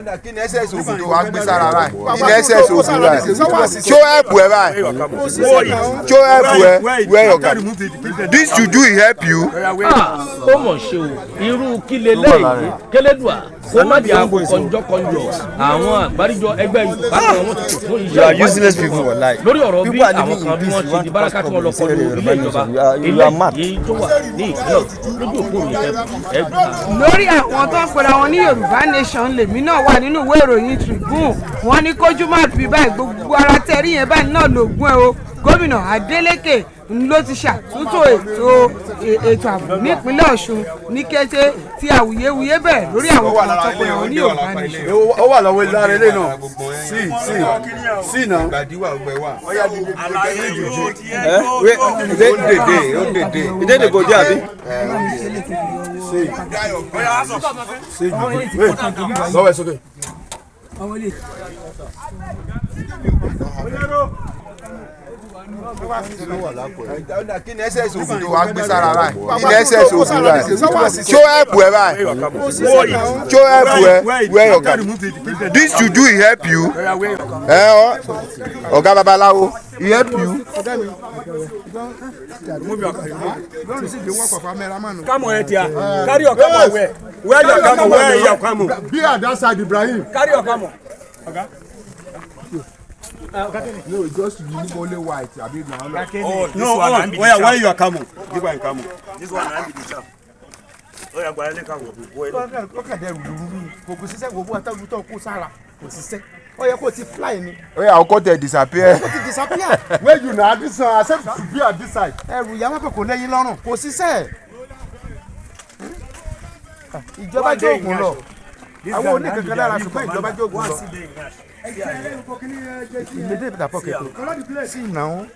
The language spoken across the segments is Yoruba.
kí ni ẹsẹ̀ ògùn tó wá gbé sára báyìí kí ni ẹsẹ̀ ògùn báyìí ṣó ẹ̀pù ẹ báyìí ṣó ẹ̀pù ẹ where ọ̀gá this to do help you. ó mọ̀ ṣe o irú kí lélẹ́yìí kélédùà kó má di àgbo kọjọkọjọ àwọn àgbáríjọ ẹgbẹ́ Yorùbá kan wọ́n ti fún iṣẹ́ lórí ọ̀rọ̀ bí àwọn kan bí wọ́n ti di báràkà tí wọ́n lọ kọlu ilé ìjọba eléyìí tó wà ní ìpínlẹ̀ lójú òpó mi ẹgbẹ́. lórí àwọn tó ń pera wọn ní Yorùbá nation lèmi náà wà nínú ìwé ìròyìn Tribune wọ́n ní kójú má bí báyìí gbogbo ara tẹ̀rí yẹn báyìí náà lògùn ẹ̀ o gómìnà Adeleke ló ti ṣàtúntò ètò ààbò nípínlẹ̀ Ọ̀ṣun ní kété tí awuyewuye bẹ̀rẹ̀ lórí àwọn kan tó pera wọn ní Yorùbá nation. ó wà lọ́wọ́ ìlànà ilé náà sí náà. ìdèdè kò jẹ́ àbí. lọ́wọ́ ẹ̀ sókè. kí ni ẹsẹ̀ ògùn tó wá gbé sára báyìí kí ni ẹsẹ̀ ògùn báyìí ṣó ẹ̀pù ẹ báyìí ṣó ẹ̀pù ẹ where ọ̀gá this to do help you ọ̀gá babaláwo help you. Come on, Etia. Carry your camel where? Where your camel? Where your camel? Be at that side, Ibrahim. Carry your camel. Okay. No, just remove only white. I mean, oh, no, where your camel? Give one camel. This one I be the chap. Oh, you go camel. Look at them. Kò ṣiṣẹ́ gbogbo àtàwọn tó kó sára kò ṣiṣẹ́. Ó yẹ kó ti fly ni. Ó yẹ àkókò tẹ disappear. Ó ti disappear. Where you na this one accept to be at this side. Ẹrù ìyá máa kò lẹ́yìn lọ́rùn kò ṣiṣẹ́. Ìjọba jókòó lọ. Àwọn oníkankan lára ṣùgbọ́n ìjọba jókòó lọ. Ìlédè ìbàdàn pocket o. Sí ìnáwó.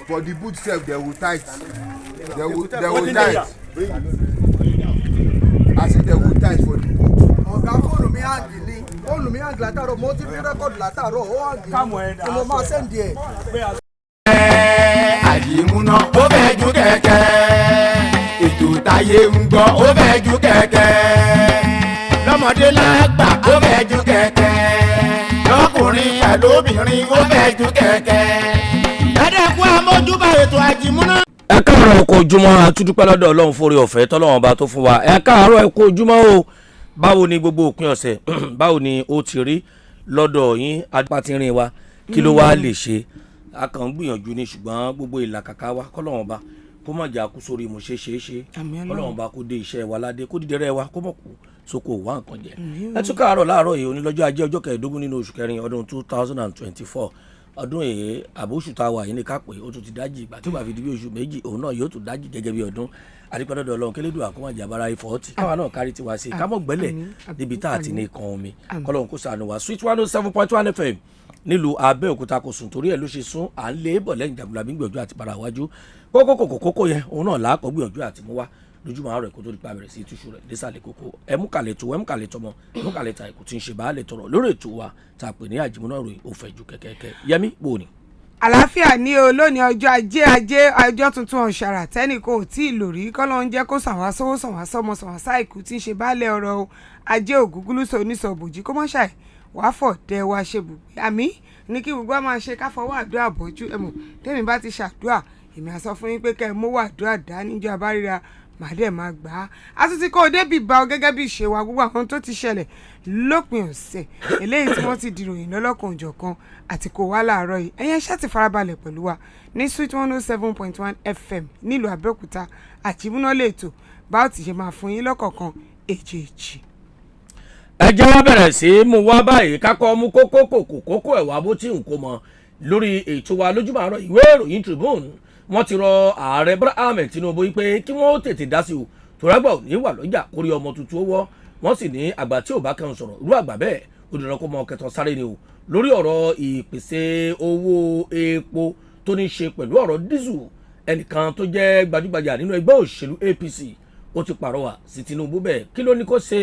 For the boot sef they will tight. They will tight. I say they will tight for the boot. Ọ̀gá fóònù mi hàngì ni fóònù mi hàngì látàárọ̀ mo ti fi rẹ́kọ̀dù látàárọ̀ ó hàngì ni mo máa sẹ́ǹdì ẹ̀. Àjìmúná ó fẹ́ ju kẹ̀kẹ́ ètò táyé ń gbọ́ ó fẹ́ ju kẹ̀kẹ́ lọ́mọdé lágbà ó fẹ́ ju kẹ̀kẹ́ lọ́kùnrin àlóbìnrin ó fẹ́ ju kẹ̀kẹ́ ẹ̀ẹ́dẹ́kun amójúbà ètò Àjìmúná. ẹ káàárọ̀ ẹ kú ojúmọ́ àtúndúpẹ́ lọ́dọ̀ Ọlọ́run fórí ọ̀fẹ́ tọ́lọ́run ọba tó fún wa ẹ káàárọ̀ ẹ kú ojúmọ́ o báwo ni gbogbo òpin ọ̀sẹ̀ báwo ni ó ti rí lọ́dọ̀ yín apátírin wa kí ló wá lè ṣe a kàn ń gbìyànjú ní ṣùgbọ́n gbogbo ìlàkàkà wa kọ́lọ́run ọba kó má jà kú sórí mo ṣe kọ́lọ́run ọba kó dé iṣẹ́ wa ládé kó dídẹ́rẹ́ wa kó mọ̀ kú sóko wá nǹkan jẹ ẹ tún káàárọ̀ láàárọ̀ yìí onílọ́jọ́ ajé ọjọ́ 15 nínú oṣù kẹrin ọdún 2024 ọdún èyí àbóṣù tá a wà yìí ní kápẹ́ ó tún ti dájì ìgbà tí ó bá fi di bí oṣù méjì òun náà yóò tún dájì gẹ́gẹ́ bí ọdún àdìpẹ́lẹ́dọ̀ Ọlọ́run kélédùn àkọ́mọ̀jà bára ifọ̀ ọtí káwa náà kárí tiwa sí kámọ̀ gbẹ́lẹ̀ níbi tá a ti ní kan omi kọ́lọ́run kó ṣàánú wa Sweet 107.1 FM nílùú Abẹ́òkúta kò sùn torí ẹ̀ ló ṣe sún à ń lé bọ̀ lẹ́yìn jàmbùlà bí gbìyànjú àti para wájú kókó yẹn òun náà làákọ̀ gbìyànjú àti mú wá lójúmọ́ àárọ̀ ẹ̀kọ́ tó di pa bẹ̀rẹ̀ sí túṣu rẹ̀ désàlẹ̀ kókó ẹ̀mú kàlẹ̀ tó ẹ̀mú kàlẹ̀ tọmọ ẹ̀mú kàlẹ̀ ta ẹ̀kú tí ń ṣe báàlẹ̀ tọrọ lórí ètò wa tá a pè ní Àjìmúná ròyìn ó fẹ́ ju kẹ̀kẹ́kẹ́ Yẹmí bò ní. àlàáfíà ní o lónìí ọjọ́ ajé ọjọ́ tuntun ọ̀ṣàrà tẹ́nì kò tí ì lò rí kọ́lọ́n jẹ́ kó sàn wá sówó sàn wá sọ́mọ sàn wá sáìkú tí ń ṣe báàlẹ̀ ọ̀rọ̀ ajé ògúngúlùsọ oníṣọ̀bùjì kó mọ́ ṣàì wá fọ̀ dẹ wá ṣe bùgbé àmì ní kí gbogbo máa ṣe káfọwọ́ àdúrà bọ́jú ẹ̀mọ̀ tẹ́mi bá ti ṣàdúrà èmi á sọ fún yín pé kẹ́ ẹ mówó àdúrà dá níjọ́ abárira màdé máa gbà á àtúntí kó o débi bá ọ gẹ́gẹ́ bí ìṣe wa gbogbo àwọn tó ti ṣẹlẹ̀ lópin ọ̀sẹ̀ eléyìí tí wọ́n ti dìròyìn lọ́lọ́kan òjọ̀kan àti kò wá láàárọ̀ yìí ẹ̀yẹn ṣáà ti farabalẹ̀ pẹ̀lú wa ní Sweet 107.1 FM nílùú Abẹ́òkúta Àjìmúná lẹ́tọ̀ bá ó ti ṣe máa fún yín lọ́kọ̀ọ̀kan èjèèjì. ẹ jẹ́ wá bẹ̀rẹ̀ sí mú wá báyìí kákọ́ mú kókó ẹ̀wà bó tí n kò mọ lórí ètò wa lójúmọ́ àárọ̀ ìwé ìròyìn Tribune wọ́n ti rọ ààrẹ Bọ́lá Ahmed Tinubu pé kí wọ́n tètè dá sí o tòrágbà ò ní wà lọ́jà kórí ọmọ tuntun ó wọ́ wọ́n sì ní àgbà tí ò bá kẹun sọ̀rọ̀ irú àgbà bẹ́ẹ̀ ó dìrọ̀ kó mọ kẹtàn sáré ni o lórí ọ̀rọ̀ ìpèsè owó epo tó ní ṣe pẹ̀lú ọ̀rọ̀ dísù ẹnìkan tó jẹ́ gbajúgbajà nínú ẹgbẹ́ òṣèlú APC ó ti pàrọwà sí Tinubu bẹ́ẹ̀ kí ló ní kó ṣe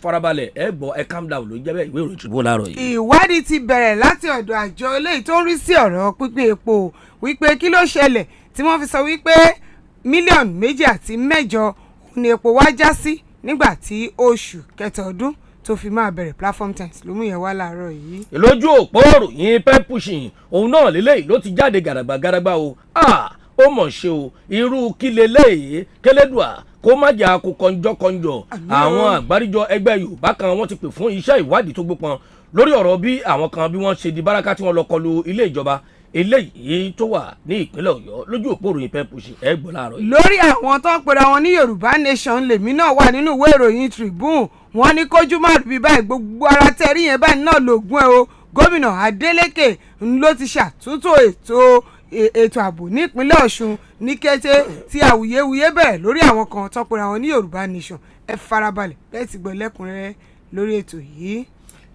farabalẹ̀ ẹ gbọ́ ẹ calm down ló jẹ́ bẹ́ẹ̀ ìwé ìròyìn Tribune láàárọ̀ yìí. ìwádìí ti bẹ̀rẹ̀ láti ọ̀dọ̀ àjọ eléyìí tó ń rí sí ọ̀rọ̀ pínpín epo wípé kí ló ṣẹlẹ̀ tí wọ́n fi sọ wípé mílíọ̀nù 2.8 ní epo wá já sí nígbà tí oṣù kẹta ọdún tó fi máa bẹ̀rẹ̀ Platform Times ló mú yẹn wá láàárọ̀ yìí. lójú òpó òròyìn peppushing òun náà lélẹ́yìí ló ti jáde gàràgbà o ó mọ̀ ṣe o irú kí leléyìí kélédùà kó má jà àkókò kọnjọ àwọn àgbáríjọ ẹgbẹ́ Yorùbá kan wọ́n ti pè fún iṣẹ́ ìwádìí tó gbópọn lórí ọ̀rọ̀ bí àwọn kan bí wọ́n ṣe di báràkà tí wọ́n lọ kọlu ilé ìjọba eléyìí tó wà ní ìpínlẹ̀ Ọ̀yọ́ lójú òpó ìròyìn peppushing ẹgbọ́n láàárọ̀ yìí. lórí àwọn tó ń pera wọn ní Yorùbá Nation lèmi náà wà nínú ìwé ìròyìn Tribune wọ́n ní kójú má rí báyìí gbogbo ara tẹ̀rí yẹn báyìí náà lògùn ẹ̀ o gómìnà Adeleke ló ti ṣàtúntò ètò ààbò nípínlẹ̀ Ọ̀ṣun ní kété tí awuyewuye bẹ̀rẹ̀ lórí àwọn kan tó pera wọn ní Yorùbá Nation ẹ farabalẹ̀ bẹ́ẹ̀ ti gbọ́ lẹ́kùnrẹ́rẹ́ lórí ètò yìí.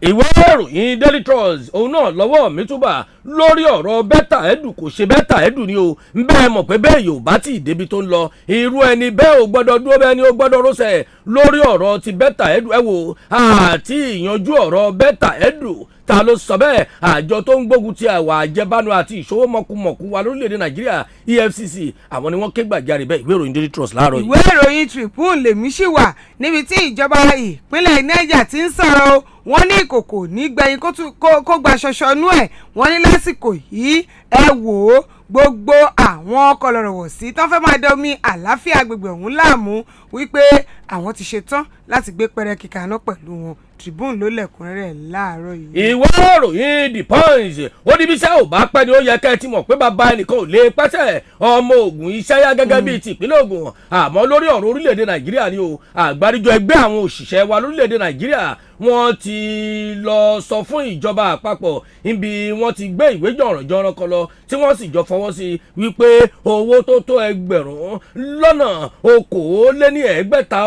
ìwé ìròyìn Daily Trust òun náà lọ́wọ́ mi túbà lórí ọ̀rọ̀ bẹ́tà ẹ̀dù kò ṣe bẹ́tà ẹ̀dù ni o bẹ́ẹ̀ mọ̀ pé bẹ́ẹ̀ yóò bá tí ì débi tó ń lọ irú ẹni bẹ́ẹ̀ ò gbọ́dọ̀ dúró bẹ́ẹ̀ ni ó gbọ́dọ̀ rọ́ṣẹ̀ lórí ọ̀rọ̀ ti bẹ́tà ẹ̀dù ẹ wò àti ìyanjú ọ̀rọ̀ bẹ́tà ẹ̀dù ta ló sọ bẹ́ẹ̀ àjọ tó ń gbógun ti àwà àjẹbánu àti ìṣòwò mọ̀kùmọ̀kù wa lórílẹ̀‐èdè Nàìjíríà EFCC àwọn ni wọ́n ké gbàjarè bẹ́ẹ̀ ìwé ìròyìn Daily Trust láàárọ̀ yìí. ìwé ìròyìn Tribune lèmi sì wà níbi tí ìjọba ìpínlẹ̀ Niger ti ń sọ̀rọ̀ wọ́n ní ìkòkò nígbẹ̀yìn kó gba ṣọṣọnú ẹ̀ wọ́n ní lásìkò yìí ẹ wò ó gbogbo àwọn kọlọ̀rọ̀wọ̀sí tán fẹ́ máa dá omi àlàáfíà agbègbè ọ̀hún láàmú wípé àwọn ti ṣetán láti gbé pẹrẹkì kaná pẹ̀lú wọn Tribune ló lẹ́kùnrẹ́rẹ́ láàárọ̀ yìí. ìwé ìròyìn The Punch ó ní bí iṣẹ́ ò bá pẹ́ ni ó yẹ kẹ́ ẹ ti mọ̀ pé bàbá ẹnìkan ò lè pẹ́sẹ̀ ọmọ Ògùn iṣẹ́ yá gẹ́gẹ́ bíi ti ìpínlẹ̀ Ògùn àmọ́ lórí ọ̀rọ̀ orílẹ̀-èdè Nàìjíríà ni o àgbáríjọ ẹgbẹ́ àwọn òṣìṣẹ́ wa lórílẹ̀-èdè Nàìjíríà wọ́n ti lọ sọ fún ìjọba àpapọ̀ níbi wọ́n ti gbé ìwé jọ̀rọ̀jọ̀rọ̀ kan lọ tí wọ́n sì jọ fọwọ́ sí wípé owó tó tó ẹgbẹ̀rún lọ́nà okòóléníẹgbẹ̀ta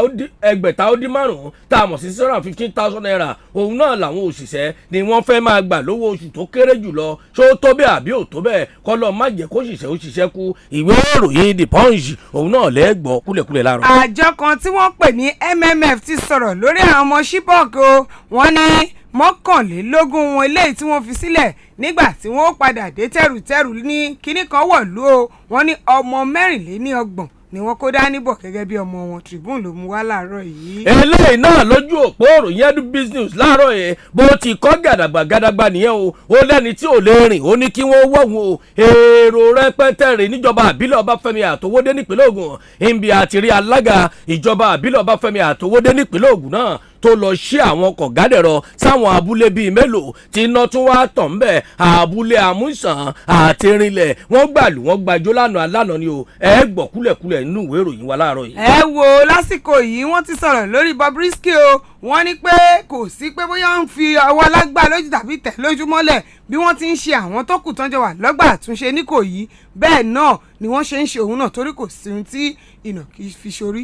ó dín márùn-ún tá a mọ̀ sí $615,000 òun náà làwọn òṣìṣẹ́ ni wọ́n fẹ́ máa gbà lówó oṣù tó kéré jùlọ ṣó tó bẹ́ẹ̀ àbí ò tó bẹ́ẹ̀ kọ́ lọ má jẹ́ kó ṣiṣẹ́ ó ṣiṣẹ́ kú ìwé ìròyìn The Punch òun náà lẹ́gbọ̀ọ́ kúlẹ̀kúlẹ̀ láàárọ̀. àjọ kan tí wọ́n pè ní MMF ti sọ̀rọ̀ lórí àwọn ọmọ Chibok o wọ́n ní 21 wọn eléyìí tí wọ́n fi sílẹ̀ nígbà tí wọ́n padà dé tẹ̀rùtẹ̀rù ní kinní kan wọ̀lú o wọ́n ní ọmọ 24 ni wọ́n kó dání bọ̀ gẹ́gẹ́ bí ọmọ wọn Tribune ló mú wá láàárọ̀ yìí. eléyìí náà lójú òpó òròyìn Edu Business láàárọ̀ yẹn bó ti kọ́ gàdàgbà nìyẹn o ó lẹ́ni tí ò lè rìn ó ní kí wọ́n wọ̀hún o èrò rẹpẹtẹ rè níjọba àbílẹ̀ Ọbáfẹ́mi Àtòwódé nípínlẹ̀ Ògùn ibi àtìrí alága ìjọba àbílẹ̀ Ọbáfẹ́mi Àtòwódé nípínlẹ̀ Ògùn náà tó lọ ṣí àwọn ọkọ̀ gádẹ̀rọ sáwọn abúlé bíi mélòó tí iná tún wá tàn ń bẹ̀ abúlé amúsàn àti rinlẹ̀ wọ́n gbàlù wọ́n gbàjọ́ lánàá ni o ẹ gbọ́ kúlẹ̀kúlẹ̀ nínú ìwé ìròyìn wa láàárọ̀ yìí. ẹ wo lásìkò yìí wọ́n ti sọ̀rọ̀ lórí Bobrisky o wọ́n ní pé kò sí pé bóyá ń fi ọwọ́ alágbá lójú tàbí tẹ̀ lójú mọ́lẹ̀ bí wọ́n ti ń ṣe àwọn tó kù tán jọ wà lọ́gbà àtúnṣe ní kò yí bẹ́ẹ̀ náà ni wọ́n ṣe ń ṣe òun náà torí kò sí ohun tí ìnàkí fi ṣorí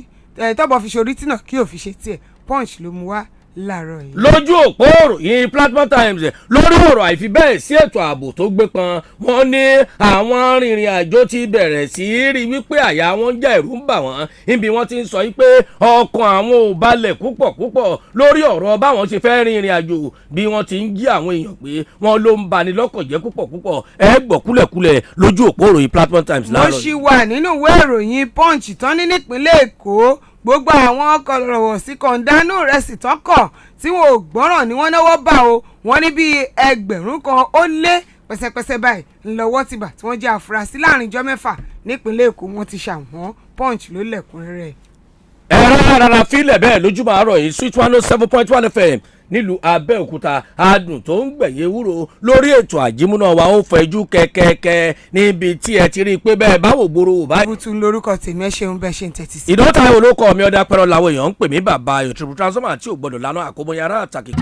tọ́bọ̀ fi ṣorí tí náà kí ò fi ṣe tiẹ̀ Punch ló mú wá láàárọ̀ yìí. lójú òpó ìròyìn Platform Times lórí ọ̀rọ̀ àìfi bẹ́ẹ̀ sí ètò ààbò tó gbé pọn wọ́n ní àwọn arìnrìn àjò ti bẹ̀rẹ̀ sí í rí wípé àyà wọn jẹ́ ẹ̀rù ń bà wọ́n níbi wọ́n ti ń sọ wípé ọkàn àwọn ò balẹ̀ púpọ̀ lórí ọ̀rọ̀ báwọn ṣe fẹ́ rin ìrìn àjò bí wọ́n ti ń jí àwọn èèyàn pé wọ́n ló ń bani lọ́kàn jẹ́ púpọ̀ ẹ gbọ́ kúlẹ̀kúlẹ̀ lójú òpó ìròyìn Platform Times láàárọ̀ yìí. mo ṣì wà nínú ìwé ìròyìn Punch tán ní nípínlẹ̀ Èkó gbogbo àwọn ọkọ̀ lọ́wọ́ sí kọ̀ǹdánù rẹ̀ sì tọ́kọ̀ tí wọn ò gbọ́ràn ni wọ́n náwó bá o wọ́n ní bíi 1,000 kan ó lé pẹ́sẹ́pẹ́sẹ́ báyìí ńlọ́wọ́ ti bà tí wọ́n jẹ́ àfúrásì láàrin ijọ́ 6 nípínlẹ̀ Èkó wọ́n ti ṣàwọn Punch ló lẹ́kùnrẹ́rẹ́. ẹ̀rọ rárá fílẹ̀ bẹ́ẹ̀ lójúmọ́ àárọ̀ yìí Sweet 107.1 FM nílùú Abẹ́òkúta adùn tó ń gbẹ̀yẹ wúro lórí ètò àjímúná wa ó fẹjú kẹ́kẹ́kẹ́ níbi tí ẹ ti rí i pé bẹ́ẹ̀ báwo gbòòrò ò bá. ibùtún lórúkọ tèmi ẹ ṣeun bẹ́ẹ̀ ṣe ń tẹ́tí sí. ìdọ́ta olóko mi ọ̀dà pẹ̀rọ làwọn èèyàn ń pè mí bàbá ayọ̀ triple transformer tí ò gbọ́dọ̀ lánàá àkómọyàrá àtàkì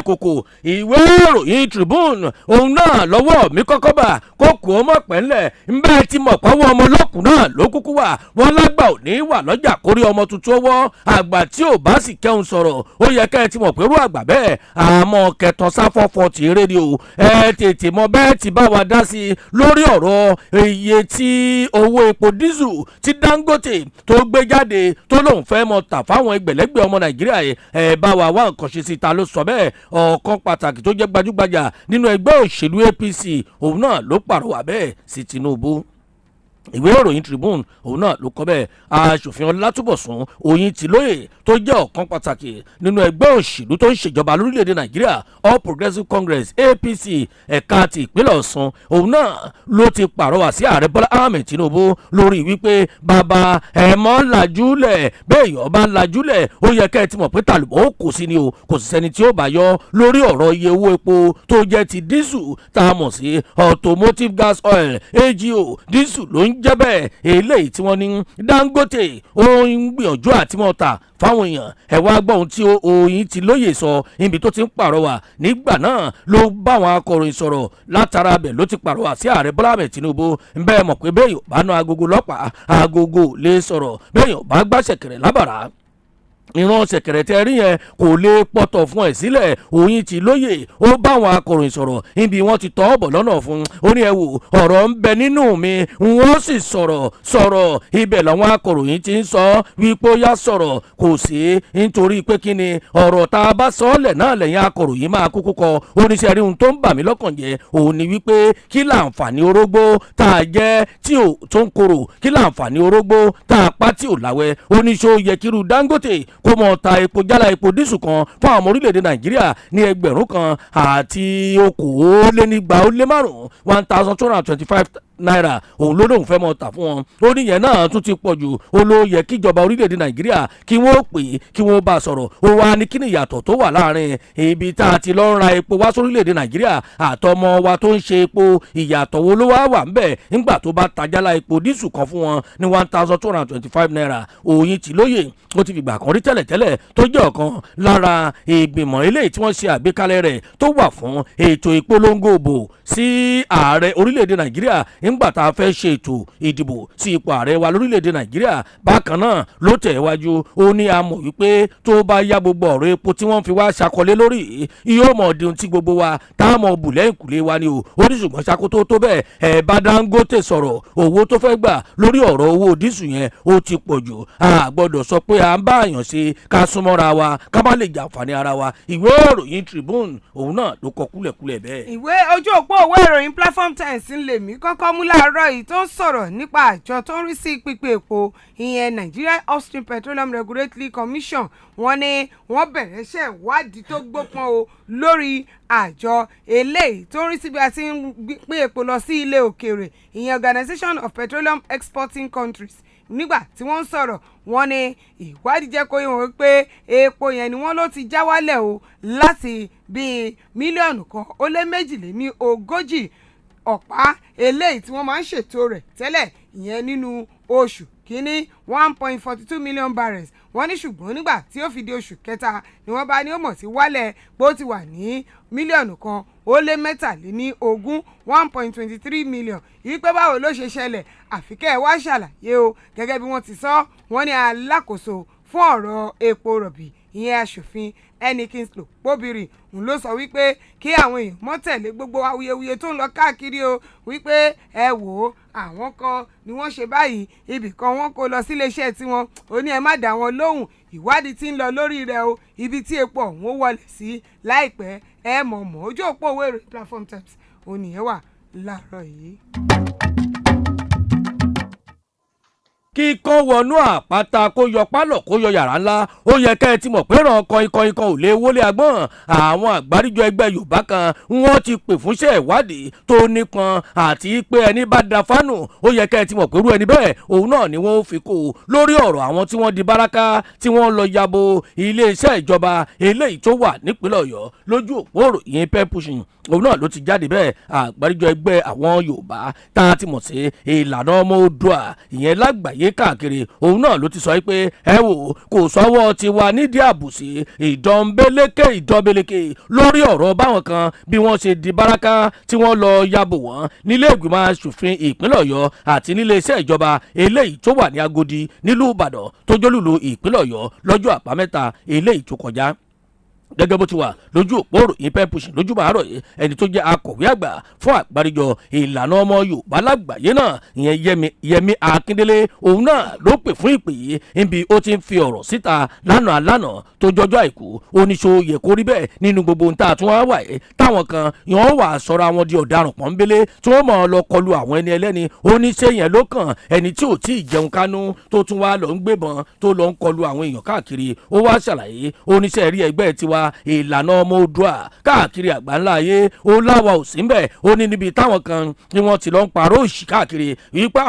kòkò ìwé ìròyìn Tribune òun náà lọ́wọ́ mi kọ́kọ́ bà kókò ọmọ pẹ́ńlẹ̀ ńbẹ́ ti mọ̀ pọ́wọ́ ọmọ lọ́kùn náà ló kúkú wà wọ́n lágbà ò ní wà lọ́jà kórí ọmọ tuntun ọwọ́ àgbà tí ò bá sì kẹ́hùn sọ̀rọ̀ ó yẹ kẹ́ ẹ ti mọ̀ pé irú àgbà bẹ́ẹ̀ àmọ́ kẹtàn sáfọ́fọ́ ti rédíò ẹ tètè mọ bẹ́ẹ̀ ti bá wa dá sí i lórí ọ̀rọ̀ iye tí owó epo dísù tí Dangote tó gbé jáde tó lóun fẹ́ mọ tà fáwọn ẹgbẹ̀lẹ́gbẹ̀ ọmọ Nàìjíríà ẹ bá wa wá nǹkan ṣe sí ta ló sọ bẹ́ẹ̀ ọ̀kan pàtàkì tó jẹ́ gbajúgbajà nínú ẹgbẹ́ òṣèlú APC òun náà ló pàrọwà bẹ́ẹ̀ sí Tinubu. ìwé ìròyìn Tribune òun náà ló kọ bẹ́ẹ̀. aṣòfin Ọlátúbọ̀sún Oyintilóyè tó jẹ́ ọ̀kan pàtàkì nínú ẹgbẹ́ òṣèlú tó ń ṣèjọba lórílẹ̀‐èdè Nàìjíríà All Progressives Congress APC ẹ̀ka ti ìpínlẹ̀ Ọ̀ṣun òun náà ló ti pàrọwà sí ààrẹ Bọ́lá Ahmed Tinubu lórí wípé bàbá ẹ̀ mọ́ lajúlẹ̀ bẹ́ẹ̀ yọ̀ bá lajúlẹ̀ ó yẹ kẹ́ ẹ ti mọ̀ pé tàlùbọ̀ ó kò sí ni o kò sì sẹ́ni tí ó bá yọ lórí ọ̀rọ̀ iye owó epo tó jẹ́ ti dísù tá a mọ̀ sí automotive gas oil AGO dísù ló ń jẹ́ bẹ́ẹ̀ eléyìí tí wọ́n ní Dangote ó ń gbìyànjú àti mọ́ ta fáwọn èèyàn ẹ wá gbọ́ ohun tí Oyintilóyè sọ níbi tó ti ń pàrọwà nígbà náà ló bá àwọn akọ̀ròyìn sọ̀rọ̀ látara bẹ̀ ló ti pàrọwà sí ààrẹ Bọ́lá Ahmed Tinubu bẹ́ẹ̀ mọ̀ pé bẹ́ẹ̀ yóò bá ná agogo lọ́pàá agogo lè sọ̀rọ̀ bẹ́ẹ̀ yóò bá gbàṣẹ̀kẹ̀rẹ̀ lábàrá ìran sẹ̀kẹ̀rẹ̀tẹ̀ rí yẹn kò lè pọ̀tọ̀ fún ẹ̀ sílẹ̀ Oyintilóyè ó bá àwọn akọ̀ròyìn sọ̀rọ̀ níbi wọ́n ti tọ́ ọ̀bọ̀ lọ́nà fún ó ní ẹ wò ọ̀rọ̀ ń bẹ nínú mi wọ́n sì sọ̀rọ̀ ibẹ̀ làwọn akọ̀ròyìn ti ń sọ wípé ó yá sọ̀rọ̀ kò sí nítorí pé kí ni ọ̀rọ̀ tá a bá sọ ọ́lẹ̀ náà lẹ́yìn akọ̀ròyìn máa kúkú kọ oníṣẹ́ rí ohun tó ń bà mí lọ́kàn jẹ́ òun ni wípé kí láǹfààní orógbó tá a jẹ́ tí ò tó ń korò kí láǹfààní orógbó tá a pa tí ò láwẹ́ oníṣó yẹ kíru Dangote kó mọ̀ ta epo jálá epo dísù kan fún àwọn ọmọ orílẹ̀-èdè Nàìjíríà ní 1,225 1,225 náírà òun ló lóun fẹ́ mọ tà fún wọn ó níyẹn náà tún ti pọ̀ jù ó ló yẹ kíjọba orílẹ̀-èdè Nàìjíríà kí wọ́n pè é kí wọ́n bá a sọ̀rọ̀ ó wá ní kí ni ìyàtọ̀ tó wà láàrin ibi tá a ti lọ ra epo wá sórílẹ̀-èdè Nàìjíríà àtọmọ wa tó ń ṣe epo ìyàtọ̀ wo ló wá wà ń bẹ̀ nígbà tó bá tajálá epo dísù kan fún wọn ní 1,225 náírà Oyintilóyè ó ti fìgbà kan rí tẹ́lẹ̀tẹ́lẹ̀ tó jẹ́ ọ̀kan lára ìgbìmọ̀ eléyìí tí wọ́n ṣe àgbékalẹ̀ rẹ̀ tó wà fún ètò ìpolongo òbò sí ààrẹ orílẹ̀-èdè Nàìjíríà nígbà tá a fẹ́ ṣe ètò ìdìbò sí ipò ààrẹ wa lórílẹ̀‐èdè Nàìjíríà bákan náà ló tẹ̀ wájú ó ní a mọ̀ wípé tó bá yá gbogbo ọ̀rọ̀ epo tí wọ́n fi wá ṣàkọlé lórí yóò mọ̀ di ohun tí gbogbo wa tá a mọ̀ bù lẹ́yìn kùlé wa ni o ó ní ṣùgbọ́n ṣàkótó tó bẹ́ẹ̀ ẹ̀ bá Dangote sọ̀rọ̀ owó tó fẹ́ gbà lórí ọ̀rọ̀ owó dísù yẹn ó ti pọ̀ jù a gbọ́dọ̀ sọ pé à ń bá àyàn ṣe ká súnmọ́ra wa ká má lè jàǹfààní ara wa ìwé ìròyìn Tribune òun náà ló kọ kúlẹ̀kúlẹ̀ bẹ́ẹ̀. ìwé ojú òpó òwe ìròyìn Platform Times ń lè mí kọ́kọ́ mú láàárọ̀ yìí tó ń sọ̀rọ̀ nípa àjọ tó ń rí sí pípé epo ìyẹn Nigeria Upstream Petroleum Regulatory Commission wọ́n ní wọ́n bẹ̀rẹ̀ iṣẹ́ ìwádìí tó gbópọn o lórí àjọ eléyìí tó ń rí sí bí a ti ń gbé epo lọ sí ilé òkèèrè ìyẹn Organization of Petroleum Exporting Countries nígbà tí wọ́n ń sọ̀rọ̀ wọ́n ní ìwádìí jẹ́ kó yé wọn pé epo yẹn ni wọ́n ló ti já wálẹ̀ o láti bíi mílíọ̀nù kan ó lé méjìléní ogójì ọ̀pá eléyìí tí wọ́n máa ń ṣètò rẹ̀ tẹ́lẹ̀ ìyẹn nínú oṣù kínní 1.42 million barrels wọ́n ní ṣùgbọ́n nígbà tí ó fi di oṣù kẹta ni wọ́n bá ní ó mọ̀ sí wálẹ̀ bó ti wà ní mílíọ̀nù kan ó lé mẹ́tàléní ogún 1.23 million yìí pé báwo ló ṣe ṣẹlẹ̀ àfikẹ́ ẹ̀ wá ṣàlàyé o gẹ́gẹ́ bí wọ́n ti sọ wọ́n ní alákòóso fún ọ̀rọ̀ epo rọ̀bì ìyẹn aṣòfin Kingsley Pobiri òun ló sọ wípé kí àwọn èèyàn mọ́ tẹ̀lé gbogbo awuyewuye tó ń lọ káàkiri o wípé ẹ wò ó àwọn kan ni wọ́n ṣe báyìí ibì kan wọ́n kó lọ síléeṣẹ́ tiwọn ó ní ẹ má dá wọn lóhùn ìwádìí tí ń lọ lórí rẹ̀ o ibi tí epo ọ̀hún ó wọlé sí láìpẹ́ ẹ mọ̀ ojú òpó òwe ìròyìn Platform Times òun nìyẹn wà láàárọ̀ yìí. kíkọ́ wọnú àpáta kó yọ pálọ̀ kó yọ yàrá ńlá ó yẹ kẹ́ ẹ ti mọ̀ pé ràn kọ́ńkọ́ń ò lè wọlé agbọ́n àwọn àgbáríjọ ẹgbẹ́ Yorùbá kan wọ́n ti pè fúnṣẹ́ ìwádìí tó nípọn àti pé ẹni bá da fánù ó yẹ kẹ́ ẹ ti mọ̀ pé irú ẹni bẹ́ẹ̀ òun náà ni wọ́n fi kó lórí ọ̀rọ̀ àwọn tí wọ́n di báràkà tí wọ́n lọ yabo iléeṣẹ́ ìjọba eléyìí tó wà nípínlẹ̀ Ọ̀yọ́ lójú òpó ìròyìn pẹ́ pushing òun náà ló ti jáde bẹ́ẹ̀ àgbáríjọ ẹgbẹ́ àwọn Yorùbá tá a ti mọ̀ sí ìlànà ọmọ Oòduà ìyẹn lágbàáyé káàkiri òun náà ló ti sọ pé ẹ wò kò sọ́wọ́ tiwa nídìí àbùsí ìdánbélékè lórí ọ̀rọ̀ báwọn kan bí wọ́n ṣe di báràkà tí wọ́n lọ yabo wọ́n nílé ìgbìmọ̀ aṣòfin ìpínlẹ̀ Ọ̀yọ́ àti nílé iṣẹ́ ìjọba eléyìí tó wà ní Agodi nílùú Ìbàdàn tó jólùlù ìpínlẹ̀ Ọ̀yọ́ lọ́jọ́ àbámẹ́ta eléyìí tó kọjá gẹ́gẹ́ bó ti wà lójú òpó ìròyìn pen pushing lójú bàárọ̀ yìí ẹni tó jẹ́ akọ̀wé àgbà fún àgbáríjọ ìlànà ọmọ Yorùbá lágbàáyé náà ìyẹn Yẹmí Akíndélé òun náà ló pè fún ìpè yìí níbi ó ti ń fi ọ̀rọ̀ síta lánàá tó jọjọ́ àìkú oníṣó yẹ kó rí bẹ́ẹ̀ nínú gbogbo ohun tá a tún wá wà yìí táwọn kan yàn wà sọ̀rọ̀ àwọn di ọ̀daràn pọ́nbélé tí wọ́n mọ̀ lọ kọlu àwọn ẹni ẹlẹ́ni oníṣẹ́ yẹn ló kàn ẹni tí ò tí ì jẹun kánú tó tún wá lọ ń gbébọn tó lọ ń kọlu àwọn èèyàn káàkiri ó wá ṣàlàyé oníṣẹ́ rí ẹgbẹ́ tiwa ìlànà ọmọ Oòduà káàkiri àgbáńlá ayé ó láwa ò sí mbẹ̀ ó ní níbi táwọn kan ni wọ́n ti lọ ń parọ́ òṣì káàkiri wípé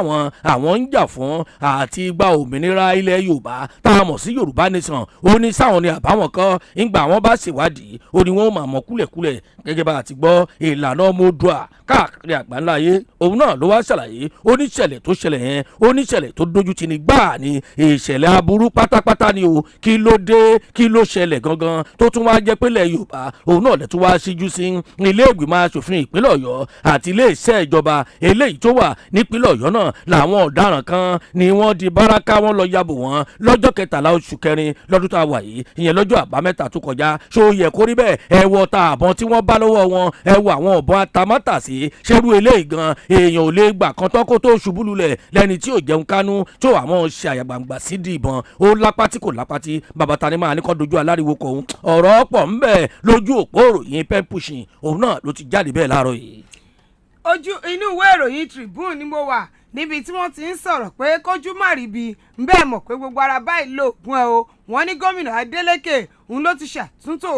àwọn ń jà fún àti gba òmìnira ilẹ̀ Yorùbá tá a mọ̀ sí Yorùbá nation ó ní sáwọn ni àbáwọn kan ńgbà wọn bá ṣèwádìí ó ní wọn máa mọ̀ kúlẹ̀kúlẹ̀ gẹ́gẹ́ bá a ti gbọ́ ìlànà ọmọ Oòduà káàkiri àgbáńlá ayé òun náà ló wá ṣàlàyé oníṣẹ̀lẹ̀ tó ṣẹlẹ̀ yẹn oníṣẹ̀lẹ̀ tó dojú ti ní gbáà ní ìṣẹ̀lẹ̀ aburú pátápátá ni o kí ló dé kí ló ṣẹlẹ̀ gangan tó tún wá jẹ́ pélé Yorùbá òun náà lè tún wá síjú sí ilé ìgbìmọ̀ asòfin ìpínlẹ̀ Ọ̀yọ́ àti ilé iṣẹ́ ìjọba eléyìí tó wà nípínlẹ̀ Ọ̀yọ́ náà làwọn ọ̀daràn kan ni wọ́n di báràkà wọn lọ yabò wọn lọ́jọ́ 13 oṣù kẹrin lọ́dún tá a wà yìí ìyẹn lọ́jọ́ àbámẹ́ta tó kọjá ṣó yẹ kó rí bẹ́ẹ̀ ẹ wọ ta àbọ̀n tí wọ́n bá lọ́wọ́ wọn ẹ wọ àwọn ọ̀bọ̀n atamátàsí ṣerú eléyìí gan èèyàn ò lè gbà kan tọ́kó tó ṣubú lulẹ̀ lẹ́ni tí ò jẹun kánú tó àwọn ṣe àyàgbàǹgbà sí di ìbọn ó lápátí kò lápátí bàbá ta ni máa ní kọ́ dojú aláriwo kọ̀ òun ọ̀rọ̀ pọ̀ ń bẹ̀ lójú òpó ìròyìn pen pushing òun náà ló ti jáde bẹ́ẹ̀ láàárọ̀ yìí. ojú inú ìwé ìròyìn Tribune ni mo wà níbi tí wọ́n ti ń sọ̀rọ̀ pé kójú má rí bi ń bẹ́ẹ̀ mọ̀ pé gbogbo ara báyìí lóògùn ẹ̀ o wọ́n ní gómìnà Adeleke òun ló ti ṣàtúntò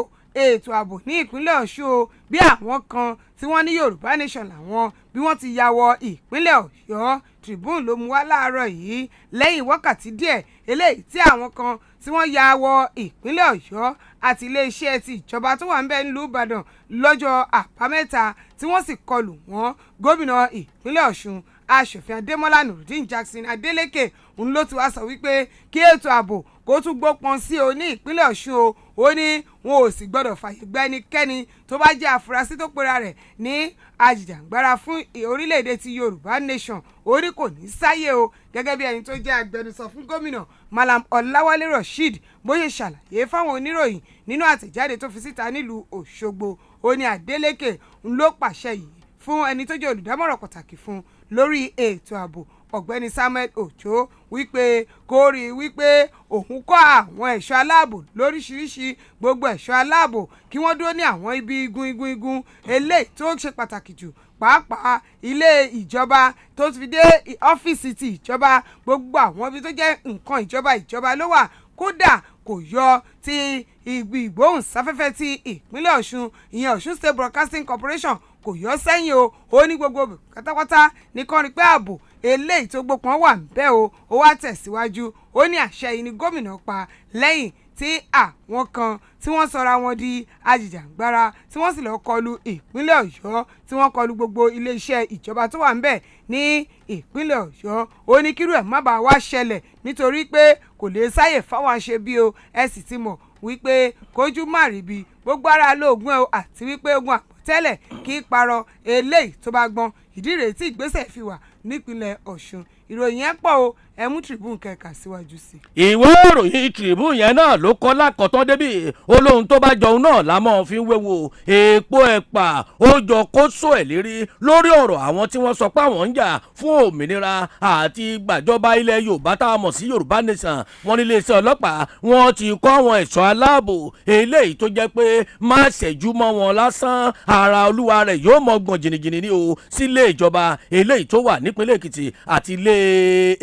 ètò ààbò ní ìpínlẹ̀ Ọ̀ṣun o bí àwọn kan tí wọ́n ní Yorùbá nation làwọn bí wọ́n ti ya wọ ìpínlẹ̀ Ọ̀yọ́ Tribune ló mú wá láàárọ̀ yìí lẹ́yìn wákàtí díẹ̀ eléyìí tí àwọn kan tí wọ́n ya wọ ìpínlẹ̀ Ọ̀yọ́ àti iléeṣẹ́ ti ìjọba tó wà ń bẹ nílùú Ìbàdàn lọ́jọ́ àbámẹ́ta tí wọ́n sì kọlù wọ́n gómìnà ìpínlẹ̀ Ọ̀ṣun aṣòfin Adémọ́lá Nurudeen Jackson Adeleke òun ló ti wá sọ wípé kí ètò ààbò kó tún gbópọn sí o ní ìpínlẹ̀ Ọ̀ṣun o ó ní wọn ò sì gbọ́dọ̀ fàyè gba ẹnikẹ́ni tó bá jẹ́ àfúrásì tó pera rẹ̀ ní ajìjàǹgbara fún orílẹ̀-èdè ti Yorùbá nation orí kò ní sáyé o gẹ́gẹ́ bí ẹni tó jẹ́ agbẹnusọ fún gómìnà Malam Ọláwálé Rasheed bóyá ṣàlàyé fáwọn oníròyìn nínú àtẹ̀jáde tó fi síta nílùú Òṣogbo ó ní Adeleke ń ló pàṣẹ yìí fún ẹni tó jẹ́ olùdámọ̀ràn pàtàkì fún lórí ètò ààbò ọ̀gbẹ́ni Samuel Ojo wípé kó rí wípé òun kọ́ àwọn ẹ̀ṣọ́ aláàbò lóríṣiríṣi gbogbo ẹ̀ṣọ́ aláàbò kí wọ́n dúró ní àwọn ibi igun eléyìí tó ṣe pàtàkì jù pàápàá ilé ìjọba tó fi dé ọ́fíìsì ti ìjọba gbogbo àwọn ibi tó jẹ́ nǹkan ìjọba ló wà kódà kò yọ ti ìgbóhùnsáfẹ́fẹ́ ti ìpínlẹ̀ Ọ̀ṣun ìyẹn Ọ̀ṣun State Broadcasting Corporation kò yọ sẹ́yìn o ó ní gbogbo pátápátá nìkan rí pé ààbò eléyìí tó gbópọn wà ń bẹ̀ o ó wá tẹ̀síwájú ó ní àṣẹ yìí ni gómìnà pa lẹ́yìn tí àwọn kan tí wọ́n sọra wọn di ajìjàǹgbara tí wọ́n sì lọ́ọ́ kọlu ìpínlẹ̀ Ọ̀yọ́ tí wọ́n kọlu gbogbo iléeṣẹ́ ìjọba tó wà ń bẹ̀ ní ìpínlẹ̀ Ọ̀yọ́ ó ní kírú ẹ̀ má bàa wá ṣẹlẹ̀ nítorí pé kò lè sáyè fáwọn aṣebi o ẹ sì ti mọ̀ wípé kójú má rí bi gbogbo ara lóògùn ẹ̀ o àti wípé ogun àpótẹ́lẹ̀ kì í parọ́ eléyìí tó bá gbọ́n ìdí rèé tí ìgbésẹ̀ fi wà nípínlẹ̀ Ọ̀ṣun ìròyìn ẹ̀ pọ̀ o ẹ mú Tribune kẹ̀kà síwájú sí. ìwé ìròyìn Tribune yẹn náà ló kọ́ lákọ̀tán débì olóhùn tó bá jọun náà lámọ́ fi ń wéwo èèpo ẹ̀pà ó jọ kó sọ ẹ̀ lérí lórí ọ̀rọ̀ àwọn tí wọ́n sọ pé àwọn ń jà fún òmìnira àti gbàjọba ilẹ̀ Yorùbá tá a mọ̀ sí Yorùbá nation wọn ní iléeṣẹ́ ọlọ́pàá wọn ti kọ́ àwọn ẹ̀ṣọ́ aláàbò eléyìí tó jẹ́ pé má ṣẹ́jú mọ́ wọn lásán ara olúwa rẹ̀ yóò mọ gbọ̀n jìnnìjìnnì ní o sílé ìjọba eléyìí tó wà nípínlẹ̀ Èkìtì àti